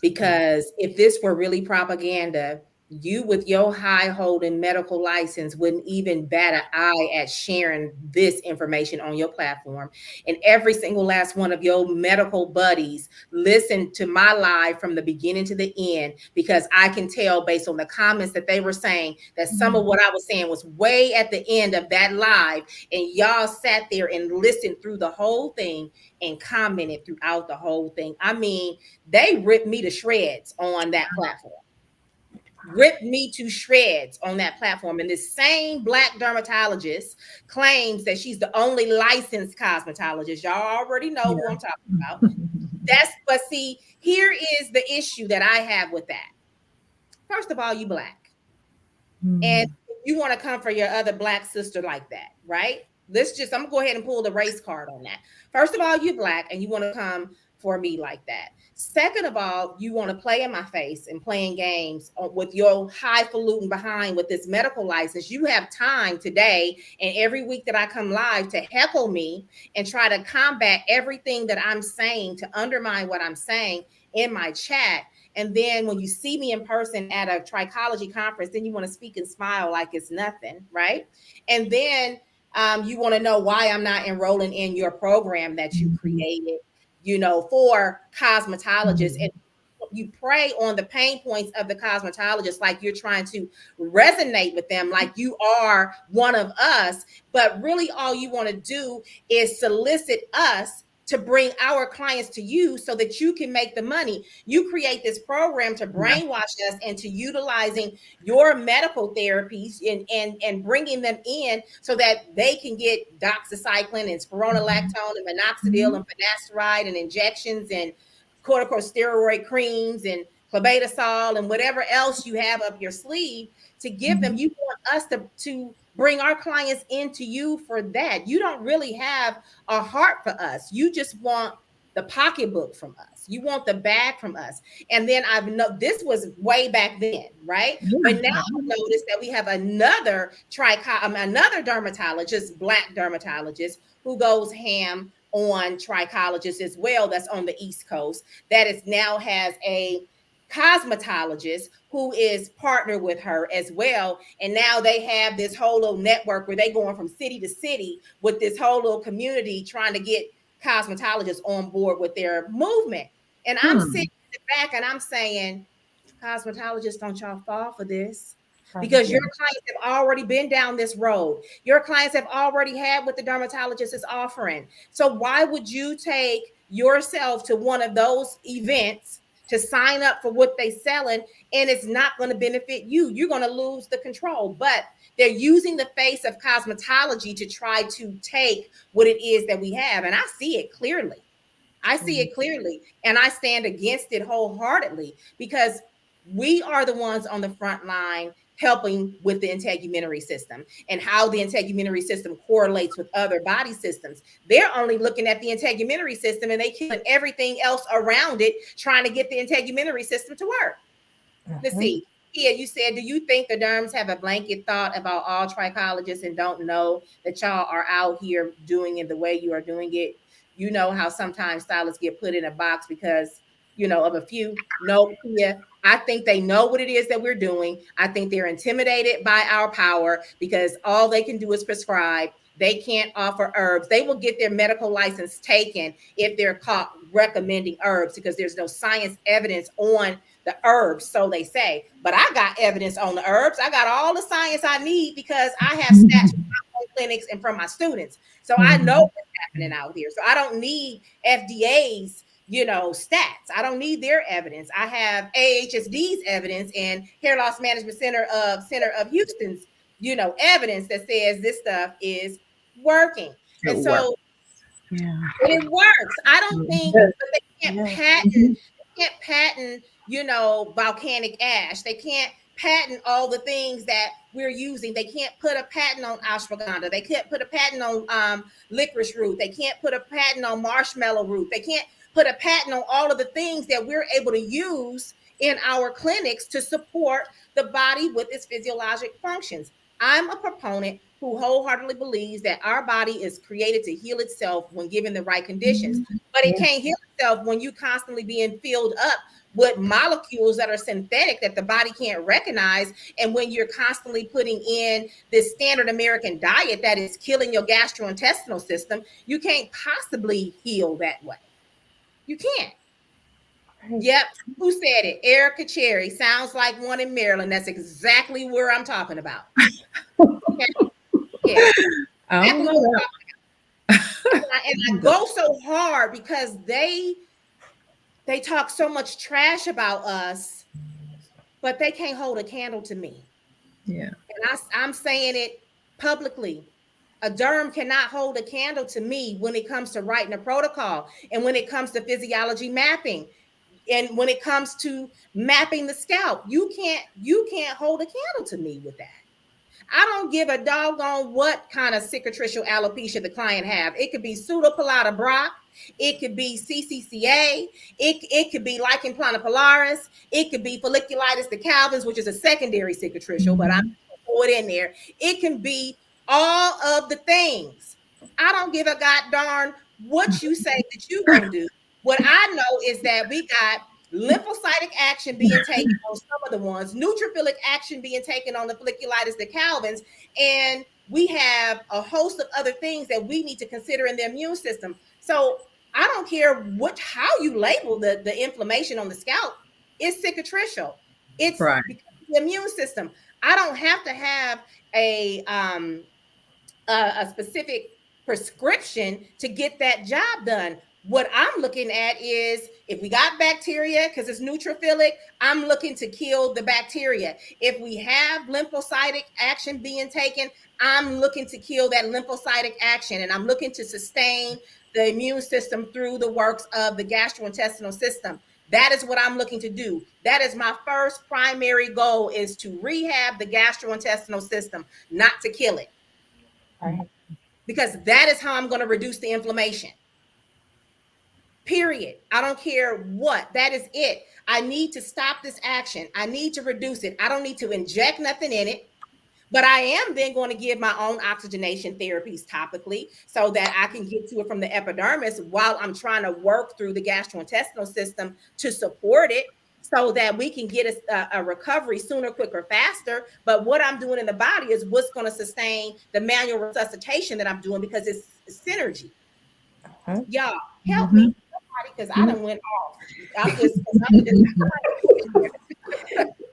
Because if this were really propaganda, You with your high holding medical license wouldn't even bat an eye at sharing this information on your platform. And every single last one of your medical buddies listen to my live from the beginning to the end, because I can tell based on the comments that they were saying that some of what I was saying was way at the end of that live. And y'all sat there and listened through the whole thing and commented throughout the whole thing. I mean, they ripped me to shreds on that platform, ripped me to shreds on that platform. And this same Black dermatologist claims that she's the only licensed cosmetologist. Y'all already know who I'm talking about. But see, here is the issue that I have with that. First of all, you Black. And you want to come for your other Black sister like that, right? I'm gonna go ahead and pull the race card on that. First of all, you Black and you want to come for me like that. Second of all, you want to play in my face and playing games with your highfalutin behind with this medical license. You have time today and every week that I come live to heckle me and try to combat everything that I'm saying, to undermine what I'm saying in my chat. And then when you see me in person at a Trichology conference, then you want to speak and smile like it's nothing, right? And then you want to know why I'm not enrolling in your program that you created, for cosmetologists. And you prey on the pain points of the cosmetologist like you're trying to resonate with them, like you are one of us. But really all you want to do is solicit us to bring our clients to you so that you can make the money. You create this program to brainwash us into utilizing your medical therapies and bringing them in so that they can get doxycycline and spironolactone and minoxidil and finasteride and injections and corticosteroid creams and clobetasol and whatever else you have up your sleeve to give them. You want us to bring our clients into you for that. You don't really have a heart for us. You just want the pocketbook from us. You want the bag from us. And then this was way back then, right? But now I've noticed that we have another dermatologist, Black dermatologist, who goes ham on trichologists as well. That's on the East Coast. That is now has a cosmetologist who is partnered with her as well. And now they have this whole little network where they going from city to city with this whole little community trying to get cosmetologists on board with their movement. And I'm sitting in the back and I'm saying, cosmetologists, don't y'all fall for this. Because your clients have already been down this road. Your clients have already had what the dermatologist is offering. So why would you take yourself to one of those events to sign up for what they're selling, and it's not going to benefit you? You're going to lose the control. But they're using the face of cosmetology to try to take what it is that we have. And I see it clearly. And I stand against it wholeheartedly, because we are the ones on the front line helping with the integumentary system and how the integumentary system correlates with other body systems. They're only looking at the integumentary system and they killing everything else around it, trying to get the integumentary system to work. Let's see. Yeah, you said, do you think the derms have a blanket thought about all trichologists and don't know that y'all are out here doing it the way you are doing it? You know how sometimes stylists get put in a box because, of a few. No, yeah. I think they know what it is that we're doing. I think they're intimidated by our power because all they can do is prescribe. They can't offer herbs. They will get their medical license taken if they're caught recommending herbs because there's no science evidence on the herbs, so they say. But I got evidence on the herbs. I got all the science I need because I have stats from my own clinics and from my students. So I know what's happening out here. So I don't need FDA's stats. I don't need their evidence. I have AHSD's evidence and Hair Loss Management Center of Houston's, evidence that says this stuff is working. And so it works. I don't think, but they can't patent, volcanic ash. They can't patent all the things that we're using. They can't put a patent on ashwagandha. They can't put a patent on licorice root. They can't put a patent on marshmallow root. They can't put a patent on all of the things that we're able to use in our clinics to support the body with its physiologic functions. I'm a proponent who wholeheartedly believes that our body is created to heal itself when given the right conditions, but it can't heal itself when you constantly being filled up with molecules that are synthetic that the body can't recognize. And when you're constantly putting in this standard American diet that is killing your gastrointestinal system, you can't possibly heal that way. You can't. Yep. Who said it? Erica Cherry. Sounds like one in Maryland. That's exactly where I'm talking about. Okay? Yeah. I don't Exactly know what I'm that. talking about. And I go so hard because they talk so much trash about us, but they can't hold a candle to me. Yeah. And I'm saying it publicly. A derm cannot hold a candle to me when it comes to writing a protocol and when it comes to physiology mapping and when it comes to mapping the scalp. You can't hold a candle to me with that. I don't give a doggone what kind of cicatricial alopecia the client have. It could be pseudopelata Brock. It could be CCCA. It could be lichen planopilaris. It could be folliculitis decalvans, which is a secondary cicatricial, but I'm Mhm. going to throw it in there. It can be all of the things. I don't give a god darn what you say that you're going to do. What I know is that we got lymphocytic action being taken on some of the ones, neutrophilic action being taken on the folliculitis decalvans, and we have a host of other things that we need to consider in the immune system. So I don't care how you label the inflammation on the scalp. It's cicatricial. It's Right. because of the immune system. I don't have to have a specific prescription to get that job done. What I'm looking at is if we got bacteria because it's neutrophilic, I'm looking to kill the bacteria. If we have lymphocytic action being taken, I'm looking to kill that lymphocytic action and I'm looking to sustain the immune system through the works of the gastrointestinal system. That is what I'm looking to do. That is my first primary goal, is to rehab the gastrointestinal system, not to kill it, Right. because that is how I'm going to reduce the inflammation. Period. I don't care what. That is it. I need to stop this action. I need to reduce it. I don't need to inject nothing in it. But I am then going to give my own oxygenation therapies topically so that I can get to it from the epidermis while I'm trying to work through the gastrointestinal system to support it so that we can get a recovery sooner, quicker, faster. But what I'm doing in the body is what's going to sustain the manual resuscitation that I'm doing because it's synergy. Mhm. Y'all, help Mhm. me because I done went off. I'm just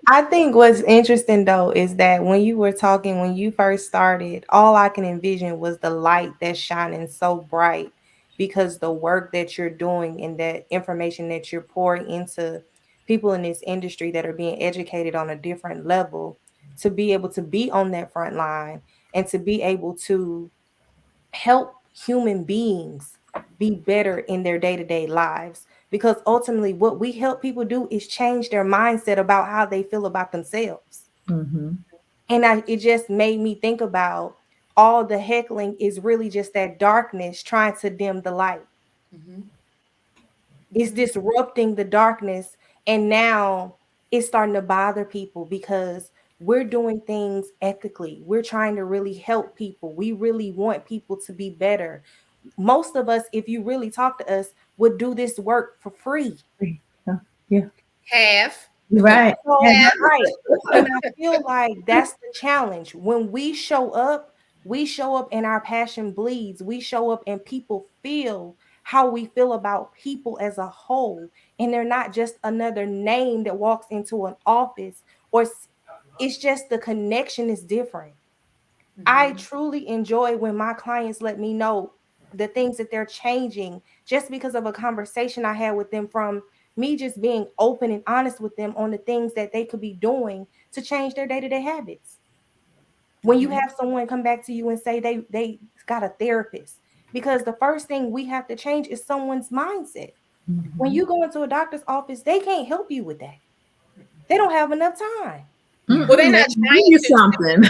I think what's interesting though is that when you were talking, when you first started, all I can envision was the light that's shining so bright because the work that you're doing and that information that you're pouring into people in this industry that are being educated on a different level to be able to be on that front line and to be able to help human beings be better in their day-to-day lives, because ultimately what we help people do is change their mindset about how they feel about themselves. Mhm. And it just made me think about all the heckling is really just that darkness trying to dim the light. Mhm, It's mhm, disrupting the darkness, and now it's starting to bother people because we're doing things ethically. We're trying to really help people. We really want people to be better. Most of us, if you really talk to us, would do this work for free. Yeah, yeah. half. You're right. So, And right. And I feel like that's the challenge. When we show up and our passion bleeds. We show up and people feel how we feel about people as a whole. And they're not just another name that walks into an office it's just the connection is different. I Mhm. truly enjoy when my clients let me know the things that they're changing just because of a conversation I had with them, from me just being open and honest with them on the things that they could be doing to change their day-to-day habits. When you Mhm. have someone come back to you and say they got a therapist, because the first thing we have to change is someone's mindset. When Mhm. you go into a doctor's office, they can't help you with that. They don't have enough time. yeah. Well, they're They're not gonna give trying you to. something.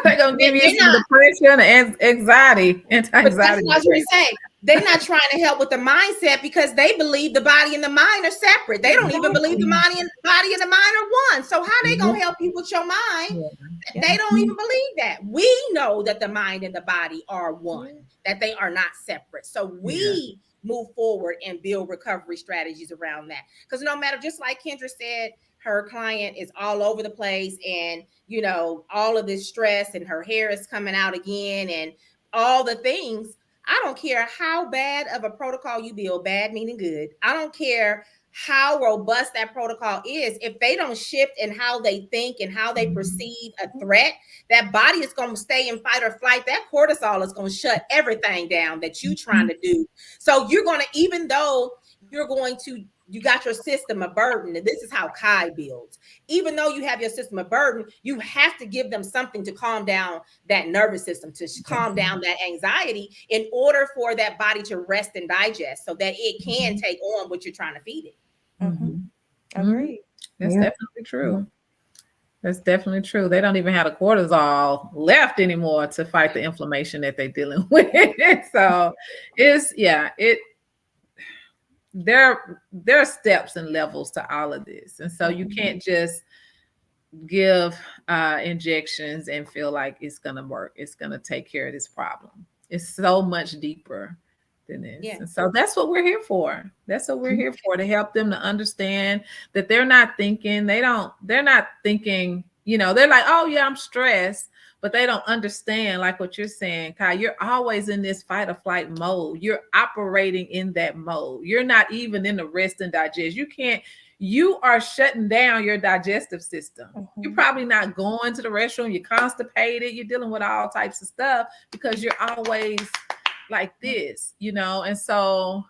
They're gonna give you They're some not. depression and anxiety, But that's anti-anxiety what I was going medication. to say. They're not trying to help with the mindset because they believe the body and the mind are separate. They don't even believe the Exactly. body and the mind are one. So how they Yeah. gonna help you with your mind? Yeah. Yeah. They don't even believe that. We know that the mind and the body are one, Yeah. that they are not separate. So Yeah. we move forward and build recovery strategies around that. Because no matter, just like Kendra said, her client is all over the place, and all of this stress, and her hair is coming out again, and all the things. I don't care how bad of a protocol you build, bad meaning good. I don't care how robust that protocol is. If they don't shift in how they think and how they perceive a threat, that body is going to stay in fight or flight. That cortisol is going to shut everything down that you're trying to do. So you're going to, even though you got your system of burden, and this is how Kai builds. Even though you have your system of burden, you have to give them something to calm down that nervous system, to calm down that anxiety, in order for that body to rest and digest, so that it can take on what you're trying to feed it. Agreed. That's definitely true. That's definitely true. They don't even have the cortisol left anymore to fight the inflammation that they're dealing with. So there are steps and levels to all of this. And so you can't just give injections and feel like it's going to work. It's going to take care of this problem. It's so much deeper than this. Yeah. And so that's what we're here for. That's what we're here for, to help them to understand that they're not thinking, they're not thinking, they're like, oh yeah, I'm stressed. But they don't understand, like what you're saying, Kai, you're always in this fight or flight mode. You're operating in that mode. You're not even in the rest and digest. You are shutting down your digestive system. You're probably not going to the restroom. You're constipated. You're dealing with all types of stuff because you're always like this, and so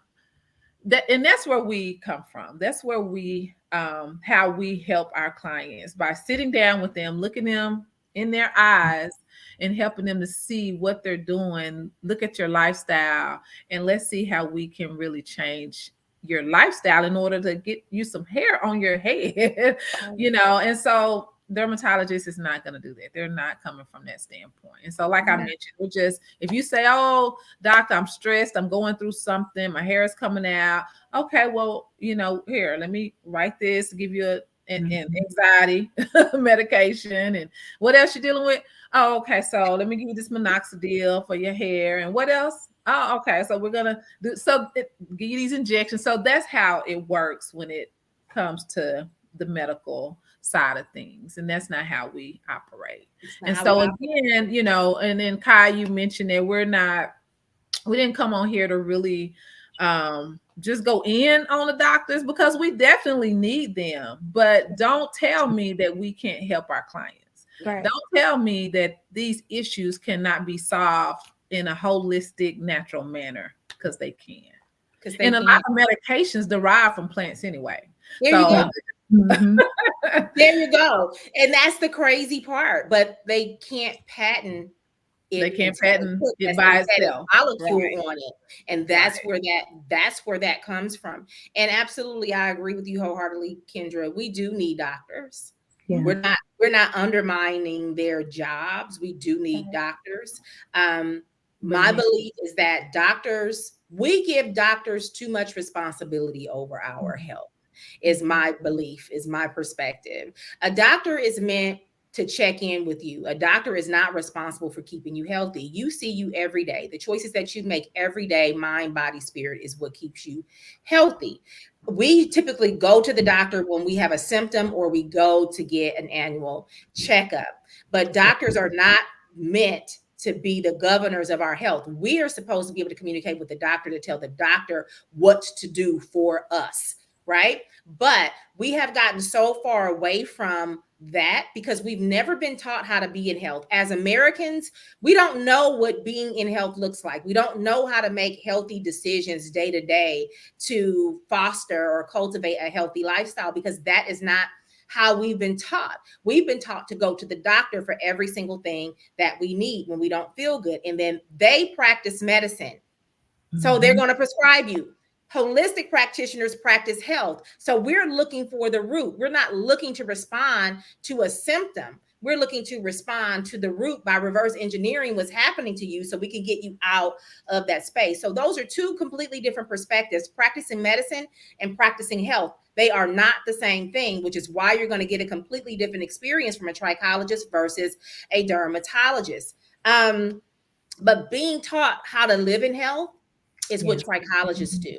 that's where we come from. That's where we, how we help our clients, by sitting down with them, looking them in their eyes and helping them to see what they're doing, look at your lifestyle, and let's see how we can really change your lifestyle in order to get you some hair on your head, and so dermatologist is not going to do that. They're not coming from that standpoint. And so, like I mentioned, we're just, if you say, oh, doctor, I'm stressed, I'm going through something, my hair is coming out. Okay, well, here, let me write this, give you an anxiety medication. And what else you're dealing with? Oh, okay, so let me give you this minoxidil for your hair. And what else? Oh, okay, so we're gonna give you these injections. So that's how it works when it comes to the medical side of things, and that's not how we operate. And so again, and then Kai, you mentioned that we didn't come on here to really just go in on the doctors, because we definitely need them, but don't tell me that we can't help our clients. Right. Don't tell me that these issues cannot be solved in a holistic, natural manner, because they can. And a lot of medications derive from plants anyway. There you go. There you go. And that's the crazy part. But they can't patent it. They can't patent it by itself. Molecule on it. And that's where that comes from. And absolutely, I agree with you wholeheartedly, Kendra. We do need doctors. Yeah. We're not undermining their jobs. We do need doctors. My belief is that we give doctors too much responsibility over our health, is my belief, is my perspective. A doctor is meant to check in with you. A doctor is not responsible for keeping you healthy. You see you every day. The choices that you make every day, mind, body, spirit, is what keeps you healthy. We typically go to the doctor when we have a symptom, or we go to get an annual checkup. But doctors are not meant to be the governors of our health. We are supposed to be able to communicate with the doctor to tell the doctor what to do for us, right? But we have gotten so far away from that because we've never been taught how to be in health. As Americans, we don't know what being in health looks like. We don't know how to make healthy decisions day to day to foster or cultivate a healthy lifestyle, because that is not how we've been taught. We've been taught to go to the doctor for every single thing that we need when we don't feel good. And then they practice medicine. So they're going to prescribe you. Holistic practitioners practice health. So we're looking for the root. We're not looking to respond to a symptom. We're looking to respond to the root by reverse engineering what's happening to you, so we can get you out of that space. So those are two completely different perspectives: practicing medicine and practicing health. They are not the same thing, which is why you're going to get a completely different experience from a trichologist versus a dermatologist. But being taught how to live in health is what Yes. trichologists Mhm. do.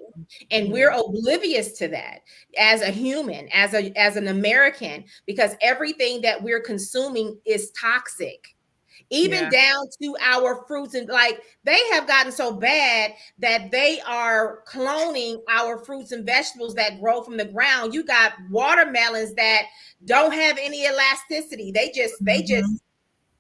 And we're oblivious to that as a human, as an American, because everything that we're consuming is toxic, even Yeah. down to our fruits. And like, they have gotten so bad that they are cloning our fruits and vegetables that grow from the ground. You got watermelons that don't have any elasticity. Mhm.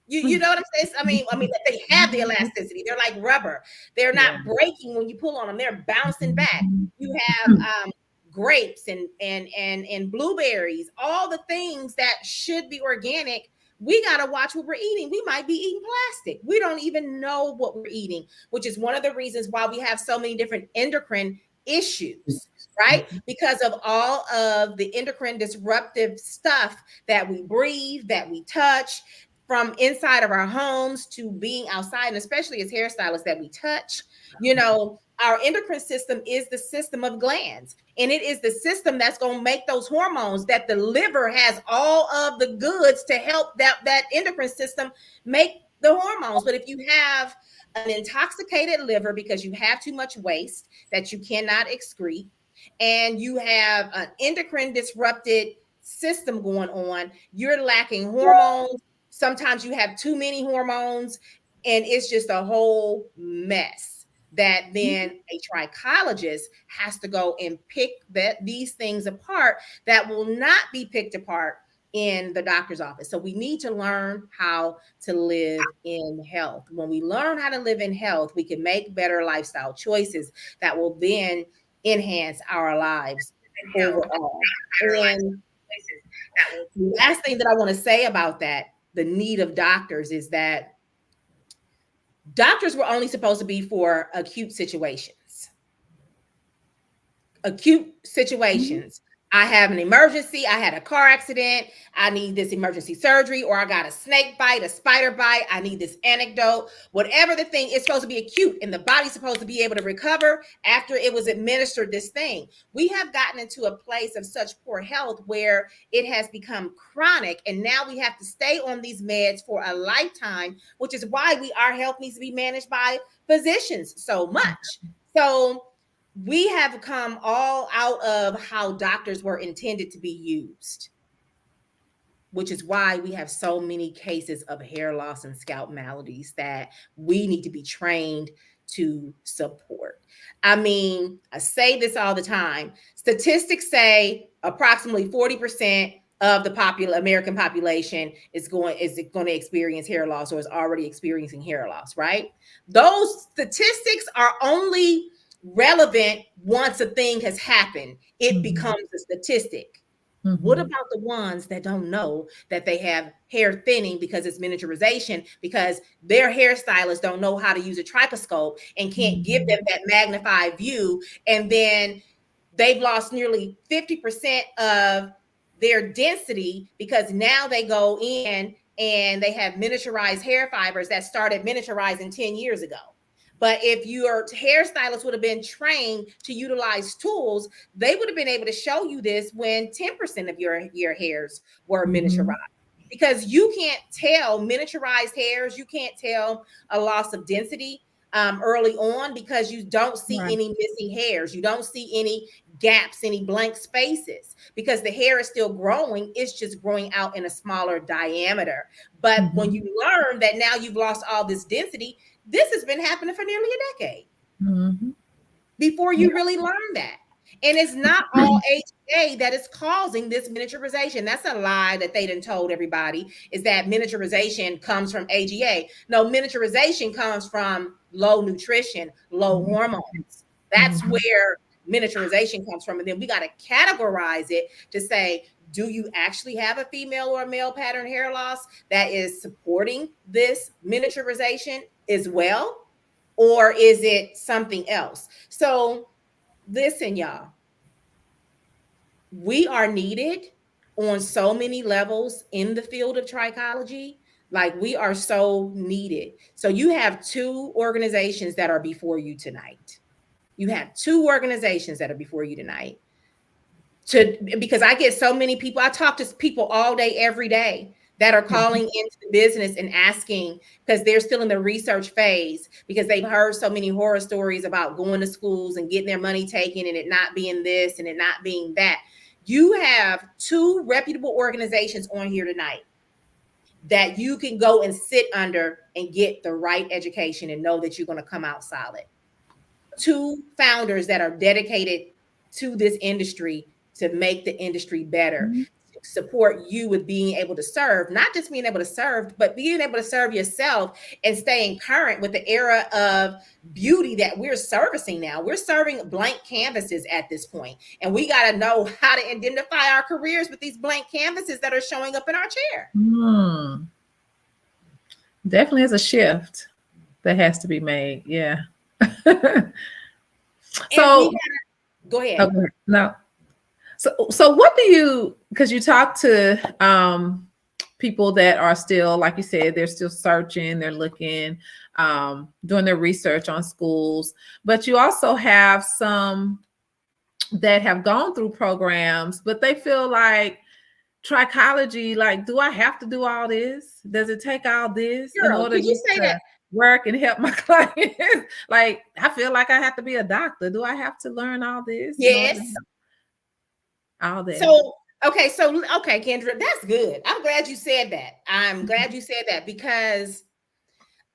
You know what I'm saying? I mean that they have the elasticity. They're like rubber. They're Yeah. not breaking when you pull on them. They're bouncing back. You have grapes and blueberries, all the things that should be organic. We got to watch what we're eating. We might be eating plastic. We don't even know what we're eating, which is one of the reasons why we have so many different endocrine issues, right? Because of all of the endocrine disruptive stuff that we breathe, that we touch, from inside of our homes to being outside, and especially as hairstylists that we touch. You know, our endocrine system is the system of glands, and it is the system that's going to make those hormones, that the liver has all of the goods to help that endocrine system make the hormones. But if you have an intoxicated liver because you have too much waste that you cannot excrete, and you have an endocrine disrupted system going on, you're lacking hormones. Sometimes you have too many hormones, and it's just a whole mess that then a trichologist has to go and pick these things apart that will not be picked apart in the doctor's office. So we need to learn how to live in health. When we learn how to live in health, we can make better lifestyle choices that will then enhance our lives overall. And the last thing that I want to say about that, the need of doctors, is that doctors were only supposed to be for acute situations. I have an emergency. I had a car accident. I need this emergency surgery, or I got a snake bite, a spider bite. I need this antidote. Whatever the thing is, supposed to be acute, and the body's supposed to be able to recover after it was administered this thing. We have gotten into a place of such poor health where it has become chronic, and now we have to stay on these meds for a lifetime, which is why our health needs to be managed by physicians so much. So we have come all out of how doctors were intended to be used, which is why we have so many cases of hair loss and scalp maladies that we need to be trained to support. I mean, I say this all the time. Statistics say approximately 40% of the American population is going to experience hair loss, or is already experiencing hair loss, right? Those statistics are only relevant once a thing has happened. It becomes a statistic. What about the ones that don't know that they have hair thinning because it's miniaturization, because their hairstylists don't know how to use a trichoscope and can't give them that magnified view, and then they've lost nearly 50% of their density because now they go in and they have miniaturized hair fibers that started miniaturizing 10 years ago. But if your hairstylist would have been trained to utilize tools, they would have been able to show you this when 10% of your hairs were miniaturized. Because you can't tell miniaturized hairs, you can't tell a loss of density early on, because you don't see Right. any missing hairs. You don't see any gaps, any blank spaces, because the hair is still growing. It's just growing out in a smaller diameter. But when you learn that now you've lost all this density, this has been happening for nearly a decade before Yeah. you really learn that. And it's not all HA that is causing this miniaturization. That's a lie that they done told everybody, is that miniaturization comes from AGA. No, miniaturization comes from low nutrition, low hormones. That's where miniaturization comes from. And then we got to categorize it to say, do you actually have a female or a male pattern hair loss that is supporting this miniaturization as well? Or is it something else? So listen, y'all, we are needed on so many levels in the field of trichology. Like, we are so needed. So you have two organizations that are before you tonight. You have two organizations that are before you tonight. Because I get so many people, I talk to people all day, every day that are calling into the business and asking, because they're still in the research phase, because they've heard so many horror stories about going to schools and getting their money taken and it not being this and it not being that. You have two reputable organizations on here tonight that you can go and sit under and get the right education and know that you're going to come out solid. Two founders that are dedicated to this industry to make the industry better, support you with being able to serve, not just being able to serve, but being able to serve yourself and staying current with the era of beauty that we're servicing now. We're serving blank canvases at this point, and we got to know how to identify our careers with these blank canvases that are showing up in our chair. Definitely is a shift that has to be made. Yeah. So go ahead. Okay, no. So what do you, because you talk to people that are still, like you said, they're still searching, they're looking, doing their research on schools, but you also have some that have gone through programs, but they feel like trichology, like, do I have to do all this? Does it take all this in order could you say to that? work and help my clients? Like, I feel like I have to be a doctor. Do I have to learn all this? Yes. All that. So, okay, Kendra, that's good. I'm glad you said that. I'm glad you said that, because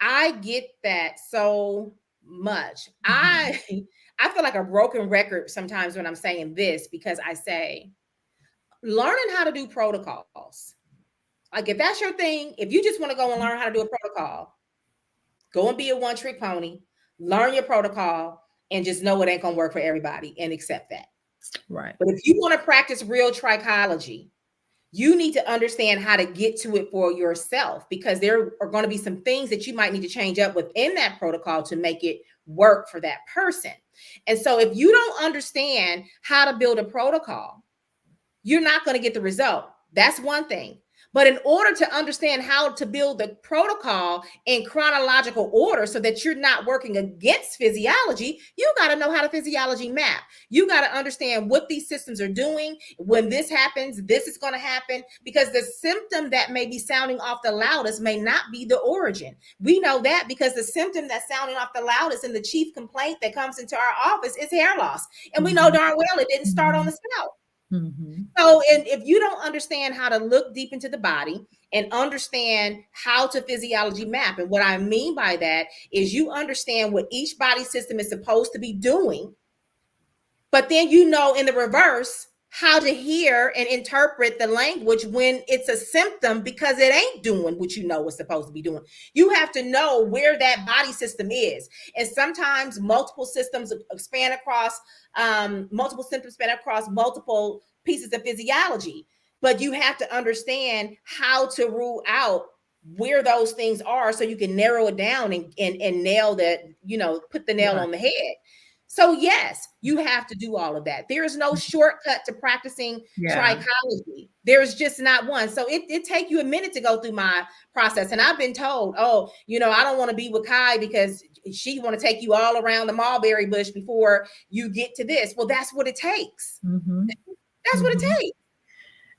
I get that so much. I feel like a broken record sometimes when I'm saying this, because I say learning how to do protocols. Like, if that's your thing, if you just want to go and learn how to do a protocol, go and be a one-trick pony, learn your protocol, and just know it ain't gonna work for everybody and accept that. Right. But if you want to practice real trichology, you need to understand how to get to it for yourself, because there are going to be some things that you might need to change up within that protocol to make it work for that person. And so if you don't understand how to build a protocol, you're not going to get the result. That's one thing. But in order to understand how to build the protocol in chronological order so that you're not working against physiology, you got to know how to physiology map. You got to understand what these systems are doing. When this happens, this is going to happen, because the symptom that may be sounding off the loudest may not be the origin. We know that because the symptom that's sounding off the loudest and the chief complaint that comes into our office is hair loss. And we know darn well it didn't start on the scalp. So, and if you don't understand how to look deep into the body and understand how to physiology map, and what I mean by that is you understand what each body system is supposed to be doing, but then you know in the reverse how to hear and interpret the language when it's a symptom, because it ain't doing what you know it's supposed to be doing. You have to know where that body system is. And sometimes multiple systems span across, multiple symptoms span across multiple pieces of physiology. But you have to understand how to rule out where those things are so you can narrow it down and nail that, put the nail on the head. So yes, you have to do all of that. There is no shortcut to practicing trichology. There's just not one. So it take you a minute to go through my process. And I've been told, I don't want to be with Kai because she want to take you all around the mulberry bush before you get to this. Well, that's what it takes. That's what it takes.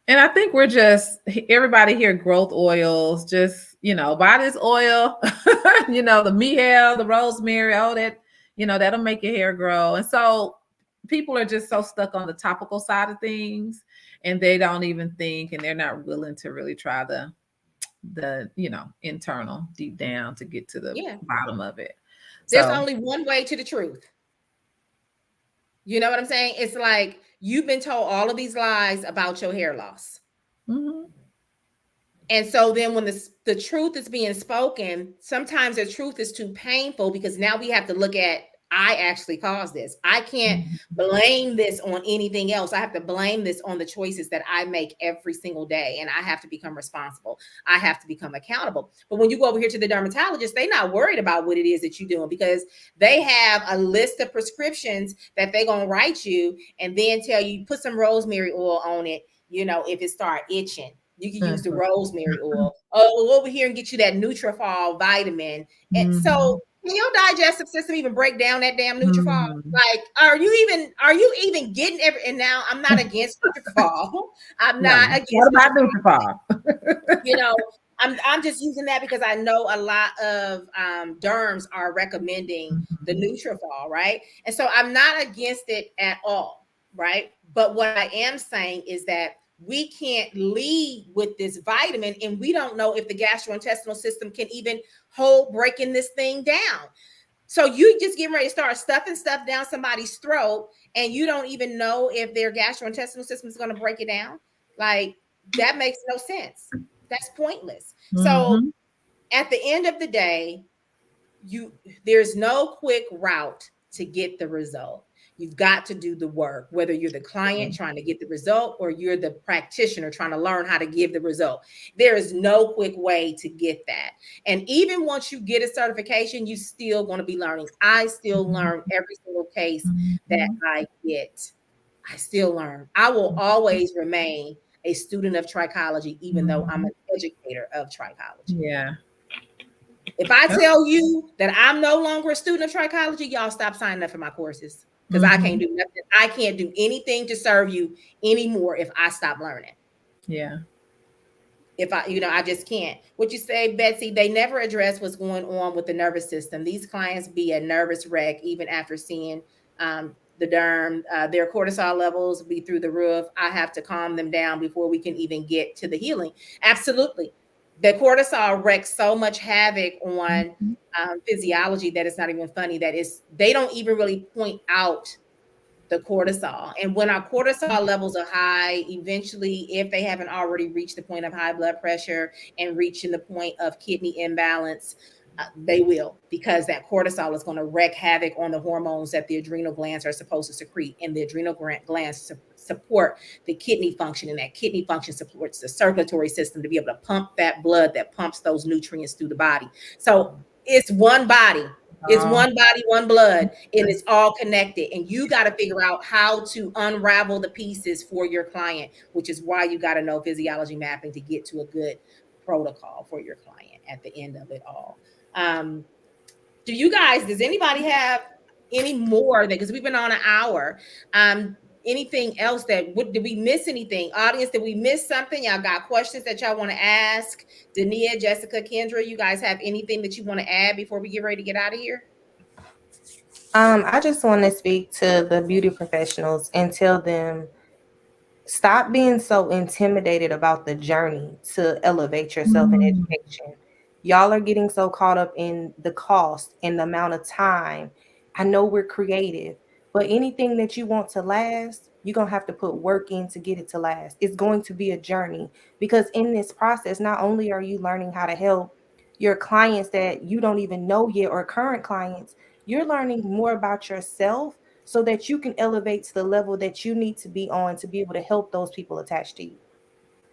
And I think we're just, everybody here, growth oils, just, buy this oil, the miel, the rosemary, all that, that'll make your hair grow. And so people are just so stuck on the topical side of things, and they don't even think, and they're not willing to really try the internal, deep down, to get to the bottom of it. There's only one way to the truth. You know what I'm saying? It's like you've been told all of these lies about your hair loss. And so then when the truth is being spoken, sometimes the truth is too painful, because now we have to look at, I actually caused this. I can't blame this on anything else. I have to blame this on the choices that I make every single day. And I have to become responsible. I have to become accountable. But when you go over here to the dermatologist, they're not worried about what it is that you're doing, because they have a list of prescriptions that they're going to write you and then tell you, put some rosemary oil on it. If it start itching, you can use the rosemary oil. Oh, we'll over here and get you that Nutrafol vitamin. And so can your digestive system even break down that damn Nutrafol? Mhm. Like, are you even getting every? And now I'm not against Nutrafol. I'm No, not what against about Nutrafol. Nutrafol? You know, I'm just using that because I know a lot of derms are recommending the Mhm. Nutrafol, right? And so I'm not against it at all, right? But what I am saying is that we can't lead with this vitamin and we don't know if the gastrointestinal system can even hold breaking this thing down. So you just getting ready to start stuffing stuff down somebody's throat and you don't even know if their gastrointestinal system is going to break it down. Like that makes no sense. That's pointless. So Mhm. at the end of the day, you there's no quick route to get the result. You've got to do the work, whether you're the client trying to get the result or you're the practitioner trying to learn how to give the result. There is no quick way to get that. And even once you get a certification, you still going to be learning. I still learn every single case that Mhm. I get. I still learn. I will always remain a student of trichology, even though I'm Mhm. an educator of trichology. Yeah. If I Yep. tell you that I'm no longer a student of trichology, y'all stop signing up for my courses because I can't Mhm. do nothing. I can't do anything to serve you anymore if I stop learning. Yeah. If I, I just can't. What you say, Betsy, they never address what's going on with the nervous system. These clients be a nervous wreck even after seeing the derm. Their cortisol levels be through the roof. I have to calm them down before we can even get to the healing. Absolutely. The cortisol wreaks so much havoc on Mhm. physiology that it's not even funny. That is, they don't even really point out the cortisol. And when our cortisol levels are high, eventually, if they haven't already reached the point of high blood pressure and reaching the point of kidney imbalance, they will, because that cortisol is going to wreak havoc on the hormones that the adrenal glands are supposed to secrete. And the adrenal glands support the kidney function, and that kidney function supports the circulatory system to be able to pump that blood that pumps those nutrients through the body. So it's one body, it's Oh, one body, one blood, and it's all connected. And you got to figure out how to unravel the pieces for your client, which is why you got to know physiology mapping to get to a good protocol for your client at the end of it all. Um, does anybody have any more because we've been on an hour? Anything else did we miss anything? Audience, did we miss something? Y'all got questions that y'all want to ask? Dania, Jessica, Kendra, you guys have anything that you want to add before we get ready to get out of here? I just want to speak to the beauty professionals and tell them, stop being so intimidated about the journey to elevate yourself in mm, education. Y'all are getting so caught up in the cost and the amount of time. I know we're creative, but anything that you want to last, you're going to have to put work in to get it to last. It's going to be a journey, because in this process, not only are you learning how to help your clients that you don't even know yet or current clients, you're learning more about yourself so that you can elevate to the level that you need to be on to be able to help those people attached to you.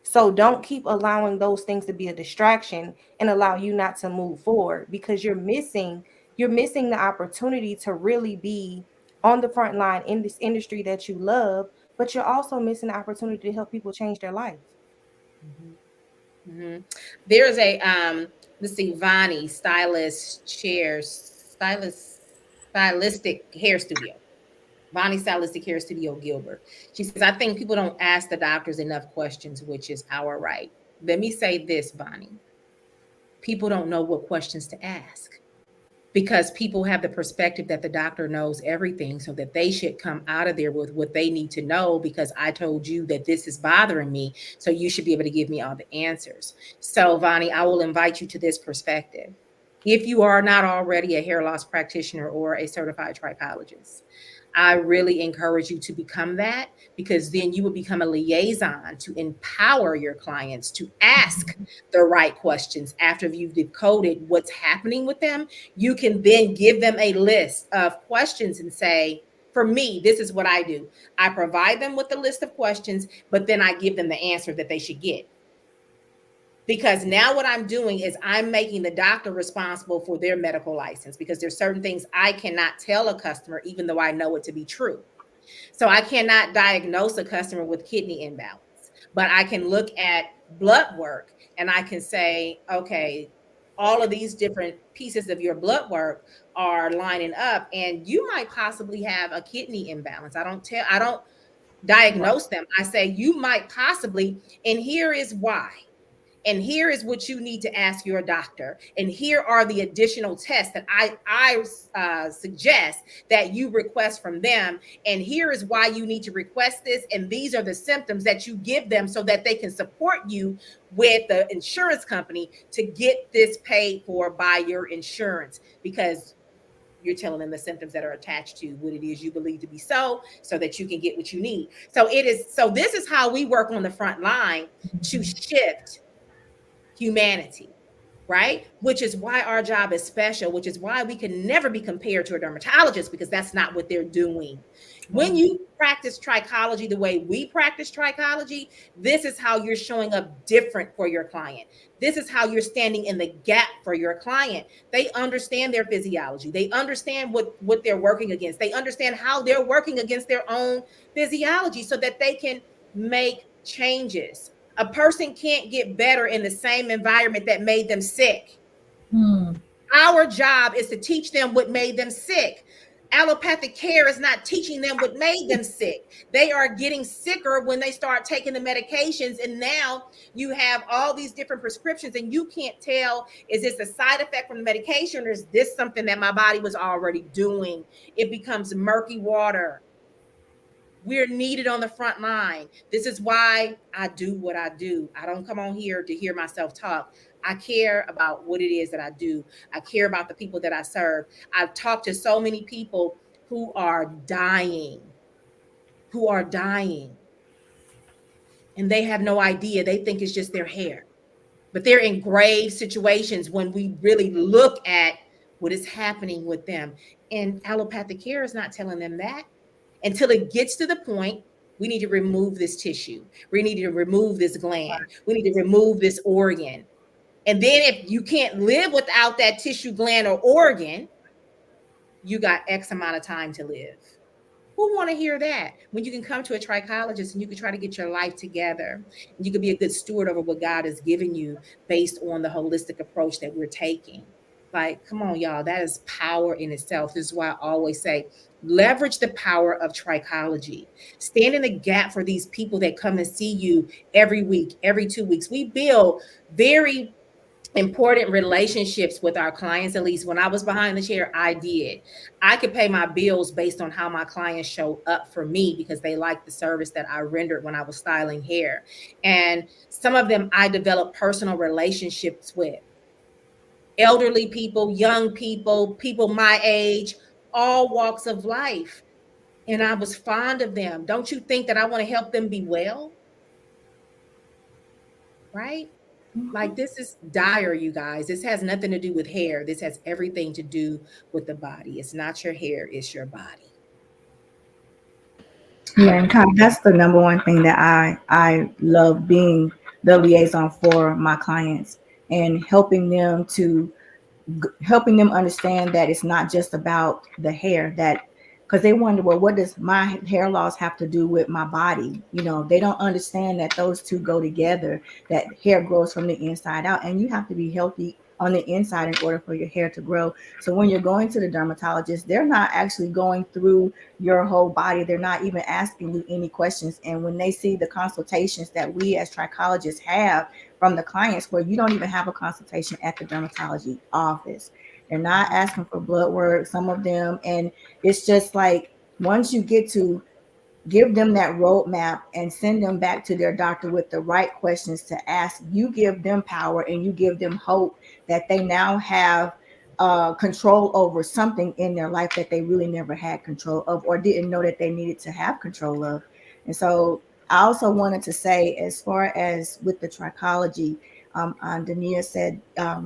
So don't keep allowing those things to be a distraction and allow you not to move forward, because you're missing the opportunity to really be on the front line in this industry that you love, but you're also missing the opportunity to help people change their life. Mhm. Mhm. There's a let's see, Vonnie stylist chairs, stylistic hair studio. Vonnie Stylistic Hair Studio Gilbert. She says, I think people don't ask the doctors enough questions, which is our right. Let me say this, Vonnie. People don't know what questions to ask because people have the perspective that the doctor knows everything, so that they should come out of there with what they need to know because I told you that this is bothering me, so you should be able to give me all the answers. So Vonnie, I will invite you to this perspective. If you are not already a hair loss practitioner or a certified trichologist, I really encourage you to become that, because then you will become a liaison to empower your clients to ask the right questions. After you've decoded what's happening with them, you can then give them a list of questions and say, for me, this is what I do. I provide them with the list of questions, but then I give them the answer that they should get. Because now what I'm doing is I'm making the doctor responsible for their medical license, because there's certain things I cannot tell a customer, even though I know it to be true. So I cannot diagnose a customer with kidney imbalance, but I can look at blood work and I can say, okay, all of these different pieces of your blood work are lining up, and you might possibly have a kidney imbalance. I don't Right. diagnose them. I say you might possibly, and here is why. And here is what you need to ask your doctor. And here are the additional tests that I suggest that you request from them. And here is why you need to request this. And these are the symptoms that you give them so that they can support you with the insurance company to get this paid for by your insurance, because you're telling them the symptoms that are attached to what it is you believe to be so that you can get what you need. So this is how we work on the front line to shift humanity, right? Which is why our job is special, which is why we can never be compared to a dermatologist, because that's not what they're doing. When Right. you practice trichology the way we practice trichology, this is how you're showing up different for your client. This is how you're standing in the gap for your client. They understand their physiology. They understand what they're working against. They understand how they're working against their own physiology so that they can make changes. A person can't get better in the same environment that made them sick. Hmm. Our job is to teach them what made them sick. Allopathic care is not teaching them what made them sick. They are getting sicker when they start taking the medications. And now you have all these different prescriptions, and you can't tell, is this a side effect from the medication, or is this something that my body was already doing? It becomes murky water. We're needed on the front line. This is why I do what I do. I don't come on here to hear myself talk. I care about what it is that I do. I care about the people that I serve. I've talked to so many people who are dying, who are dying, and they have no idea. They think it's just their hair, but they're in grave situations when we really look at what is happening with them. And allopathic care is not telling them that until it gets to the point we need to remove this tissue. We need to remove this gland. We need to remove this organ. And then if you can't live without that tissue, gland, or organ, you got X amount of time to live. Who want to hear that when you can come to a trichologist and you can try to get your life together and you can be a good steward over what God has given you based on the holistic approach that we're taking? Like, come on, y'all, that is power in itself. This is why I always say leverage the power of trichology. Stand in the gap for these people that come and see you every week, every 2 weeks. We build very important relationships with our clients. At least when I was behind the chair, I did. I could pay my bills based on how my clients show up for me because they liked the service that I rendered when I was styling hair. And some of them I developed personal relationships with: elderly people, young people, people my age, all walks of life. And I was fond of them. Don't you think that I want to help them be well? Right? Like, this is dire, you guys. This has nothing to do with hair. This has everything to do with the body. It's not your hair, it's your body. Yeah, and kind of, that's the number one thing that I love, being the liaison for my clients and helping them understand that it's not just about the hair, that because they wonder, well, what does my hair loss have to do with my body? They don't understand that those two go together, that hair grows from the inside out, and you have to be healthy on the inside in order for your hair to grow. So when you're going to the dermatologist, they're not actually going through your whole body. They're not even asking you any questions. And when they see the consultations that we as trichologists have from the clients, where you don't even have a consultation at the dermatology office, they're not asking for blood work, some of them. And it's just like, once you get to give them that roadmap and send them back to their doctor with the right questions to ask, you give them power and you give them hope that they now have control over something in their life that they really never had control of or didn't know that they needed to have control of. And so I also wanted to say, as far as with the trichology, Dania said,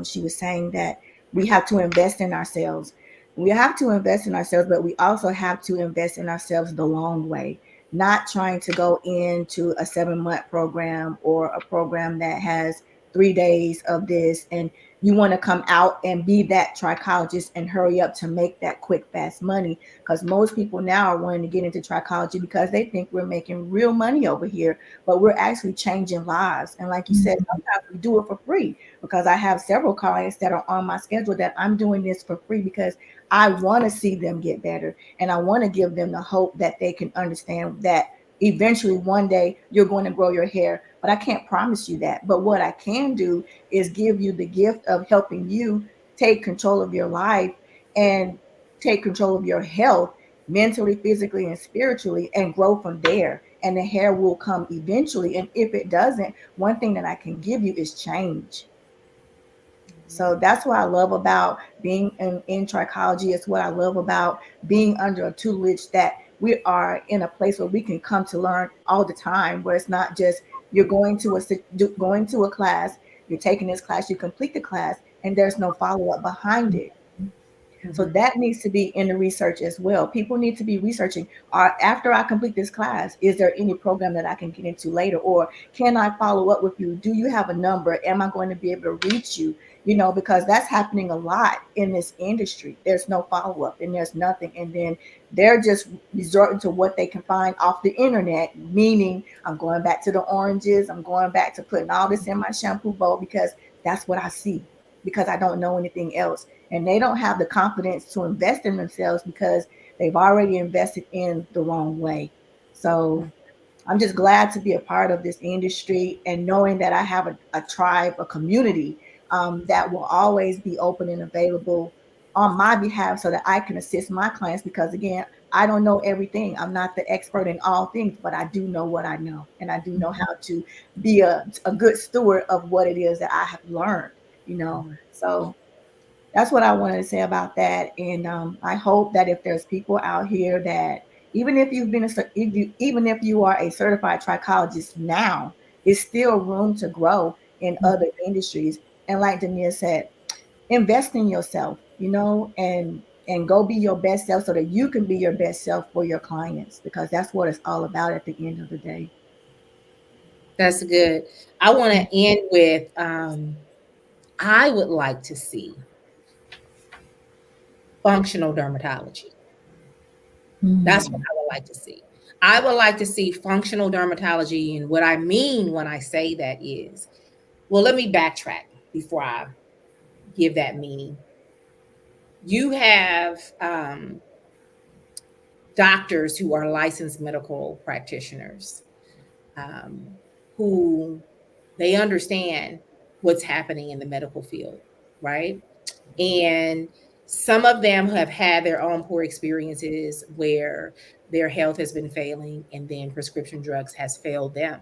she was saying that we have to invest in ourselves. We have to invest in ourselves, but we also have to invest in ourselves the long way, not trying to go into a 7-month program or a program that has 3 days of this and you want to come out and be that trichologist and hurry up to make that quick, fast money. Because most people now are wanting to get into trichology because they think we're making real money over here, but we're actually changing lives. And like you said, sometimes we do it for free because I have several clients that are on my schedule that I'm doing this for free because I want to see them get better and I want to give them the hope that they can understand that eventually one day you're going to grow your hair. But I can't promise you that. But what I can do is give you the gift of helping you take control of your life and take control of your health mentally, physically, and spiritually and grow from there. And the hair will come eventually. And if it doesn't, one thing that I can give you is change. So that's what I love about being in trichology. It's what I love about being under a tutelage that we are in a place where we can come to learn all the time, where it's not just you're going to a class, you're taking this class, you complete the class, and there's no follow up behind it. So Mhm. that needs to be in the research as well. People need to be researching. After I complete this class, is there any program that I can get into later? Or can I follow up with you? Do you have a number? Am I going to be able to reach you? You know, because that's happening a lot in this industry. There's no follow up and there's nothing. And then they're just resorting to what they can find off the internet, meaning I'm going back to the oranges. I'm going back to putting all this in my shampoo bowl because that's what I see because I don't know anything else and they don't have the confidence to invest in themselves because they've already invested in the wrong way. So I'm just glad to be a part of this industry and knowing that I have a tribe, a community that will always be open and available on my behalf so that I can assist my clients because again, I don't know everything. I'm not the expert in all things, but I do know what I know and I do know how to be a good steward of what it is that I have learned, you know. Mhm. So that's what I wanted to say about that. And I hope that if there's people out here that even if you've been even if you are a certified trichologist now, it's still room to grow in other industries. And like Dania said, invest in yourself, you know, and go be your best self so that you can be your best self for your clients because that's what it's all about at the end of the day. That's good. I want to end with I would like to see functional dermatology. That's what Mm. I would like to see. I would like to see functional dermatology. And what I mean when I say that is, well, let me backtrack before I give that meaning. You have doctors who are licensed medical practitioners um, who they understand what's happening in the medical field, right? And some of them have had their own poor experiences where their health has been failing and then prescription drugs has failed them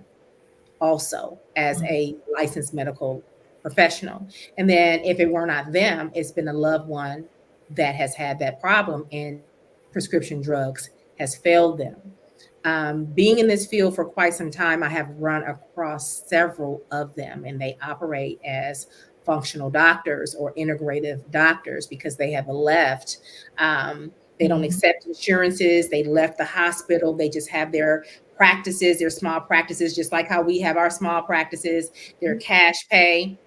also as a licensed medical professional. And then if it were not them, it's been a loved one that has had that problem and prescription drugs has failed them. Being in this field for quite some time, I have run across several of them, and they operate as functional doctors or integrative doctors because they have left. They don't Mhm. accept insurances. They left the hospital. They just have their practices, their small practices, just like how we have our small practices. They're cash pay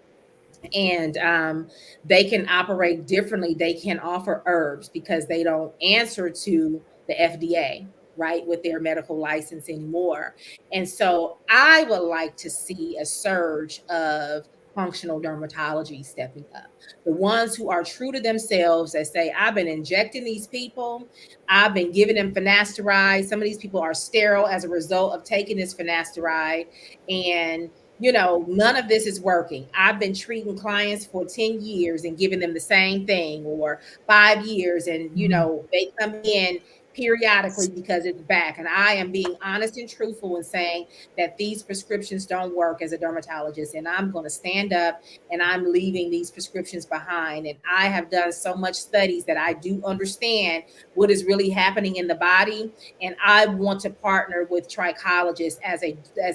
and they can operate differently. They can offer herbs because they don't answer to the FDA, right, with their medical license anymore. And so I would like to see a surge of functional dermatology stepping up. The ones who are true to themselves that say, I've been injecting these people, I've been giving them finasteride. Some of these people are sterile as a result of taking this finasteride. And none of this is working. I've been treating clients for 10 years and giving them the same thing, or 5 years, and they come in periodically because it's back. And I am being honest and truthful in saying that these prescriptions don't work as a dermatologist. And I'm going to stand up and I'm leaving these prescriptions behind. And I have done so much studies that I do understand what is really happening in the body, and I want to partner with trichologists as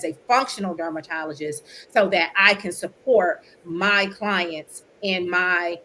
a functional dermatologist so that I can support my clients in my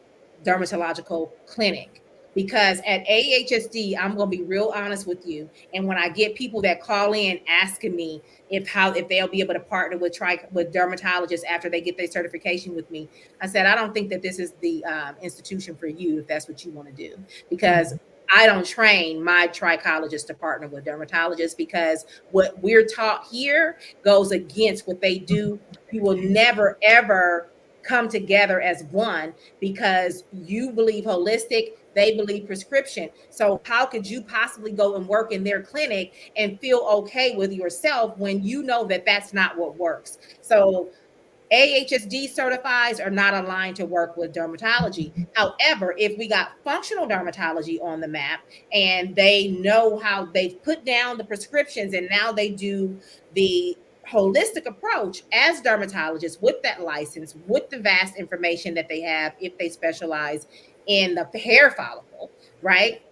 dermatological clinic. because at AHSD, I'm going to be real honest with you. And when I get people that call in asking me if they'll be able to partner with dermatologists after they get their certification with me, I said I don't think that this is the institution for you if that's what you want to do, because I don't train my trichologists to partner with dermatologists, because what we're taught here goes against what they do. You will never ever come together as one, because you believe holistic, they believe prescription. So how could you possibly go and work in their clinic and feel okay with yourself when you know that that's not what works? So AHSD certifies are not aligned to work with dermatology. However, if we got functional dermatology on the map and they know how they've put down the prescriptions and now they do the holistic approach as dermatologists with that license, with the vast information that they have, if they specialize in the hair follicle, right?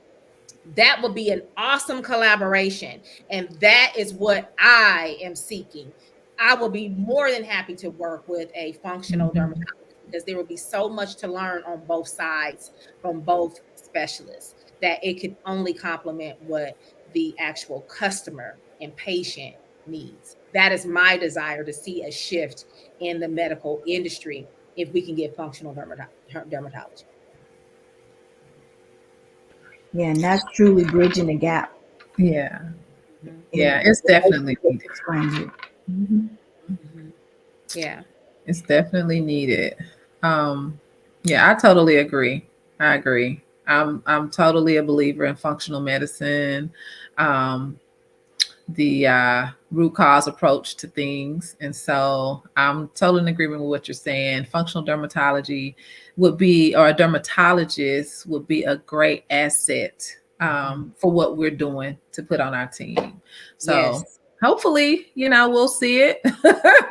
That would be an awesome collaboration. And that is what I am seeking. I will be more than happy to work with a functional dermatologist, because there will be so much to learn on both sides from both specialists that it could only complement what the actual customer and patient needs. That is my desire, to see a shift in the medical industry if we can get functional dermatology. Yeah, and that's truly bridging the gap. Yeah. Mhm. Yeah, And it's the way definitely you needed. explained it. Mhm. Yeah. It's definitely needed. Um, yeah, I totally agree. I agree. I'm totally a believer in functional medicine, um, the root cause approach to things, and so I'm totally in agreement with what you're saying. Functional dermatology would be, or a dermatologist would be a great asset for what we're doing to put on our team. So Yes. hopefully, we'll see it.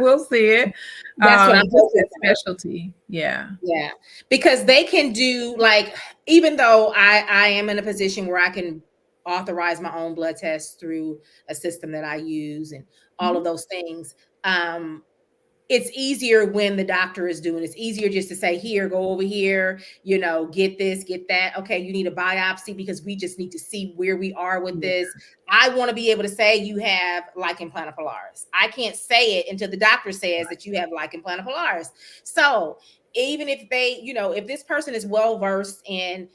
We'll see it. That's what I'm Just hoping that for. specialty. Yeah. Yeah. Because they can do, like, even though I am in a position where I can authorize my own blood tests through a system that I use and all of those things. Um, it's easier when the doctor is doing it. It's easier just to say, here, go over here, get this, get that. Okay, you need a biopsy because we just need to see where we are with this. I want to be able to say you have lichen planopilaris. I can't say it until the doctor says that you have lichen planopilaris. So even if they, if this person is well versed in,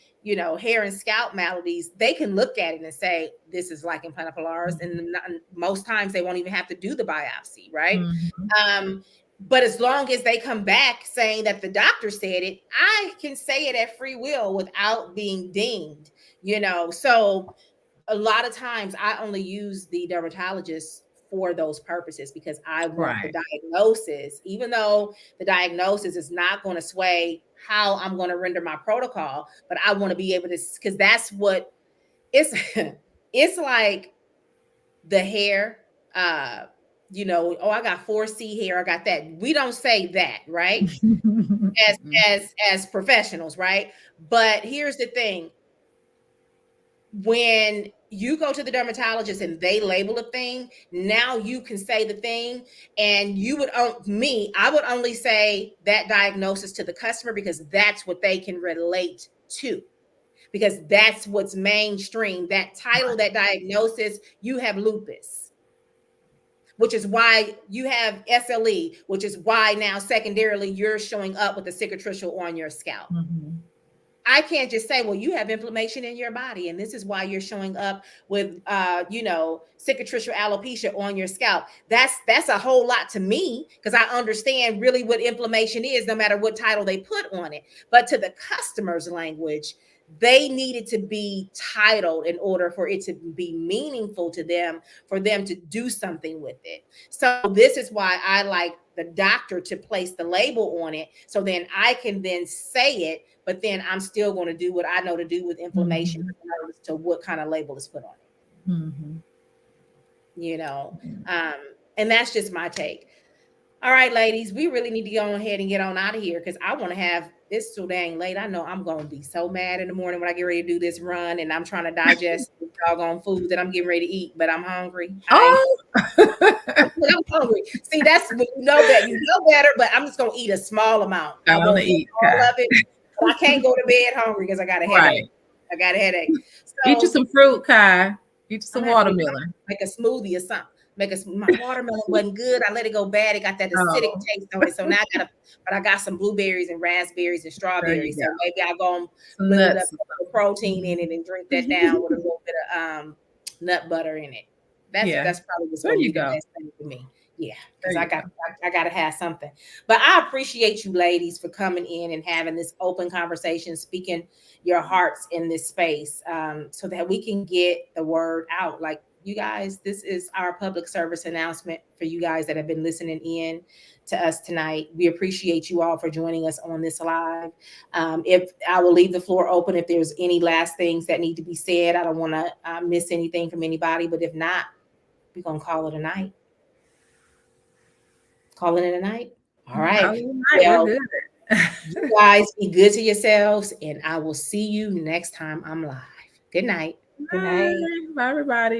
hair and scalp maladies, they can look at it and say, this is lichen planopilaris. And most times they won't even have to do the biopsy, right? Mhm. But as long as they come back saying that the doctor said it, I can say it at free will without being dinged, So a lot of times I only use the dermatologist for those purposes, because I want the Right. diagnosis, even though the diagnosis is not going to sway how I'm going to render my protocol, but I want to be able to, because that's what it's, it's like the hair, uh, oh, I got 4C hair, I got that. We don't say that, right? As as professionals, right? But here's the thing. When you go to the dermatologist and they label a thing, now you can say the thing, and I would only say that diagnosis to the customer, because that's what they can relate to, because that's what's mainstream. That title, that diagnosis, you have lupus, which is why you have SLE, which is why now secondarily you're showing up with a cicatricial on your scalp. Mhm. I can't just say, well, you have inflammation in your body, and this is why you're showing up with, cicatricial alopecia on your scalp. That's a whole lot to me, because I understand really what inflammation is, no matter what title they put on it. But to the customer's language, they needed to be titled in order for it to be meaningful to them, for them to do something with it. So this is why I like the doctor to place the label on it, so then I can then say it, but then I'm still going to do what I know to do with inflammation, Mhm. regardless to what kind of label is put on Mhm. it, um, and that's just my take. All right, ladies, we really need to go ahead and get on out of here, because I want to have this so dang late. I know I'm going to be so mad in the morning when I get ready to do this run, and I'm trying to digest the doggone food that I'm getting ready to eat, but I'm hungry. Oh. I'm hungry. See, that's when you know that you know better, but I'm just gonna eat a small amount. I I want to won't eat eat, all Kai. of it, but I can't go to bed hungry because I got a headache. Right. I got a headache. Eat you So some fruit, Kai. Eat you I'm some gonna have to watermelon. make a smoothie or something. My watermelon wasn't good. I let it go bad. It got that acidic Oh, taste on it. So now but I got some blueberries and raspberries and there you strawberries. go. So maybe I'll go and Some blend it up, nuts. put the protein in it, and drink that down with a little bit of nut butter in it. Yeah, That's probably what's there gonna you be the go. best thing for me. Yeah, There because you go. I gotta have something. But I appreciate you ladies for coming in and having this open conversation, speaking your hearts in this space, so that we can get the word out. Like, you guys, this is our public service announcement for you guys that have been listening in to us tonight. We appreciate you all for joining us on this live. If I will leave the floor open if there's any last things that need to be said. I don't want to miss anything from anybody, but if not, we're gonna call it a night. Calling it a night. All right. Call it a night. We're Well, good. you guys be good to yourselves, and I will see you next time I'm live. Good night. Good night. Bye, everybody.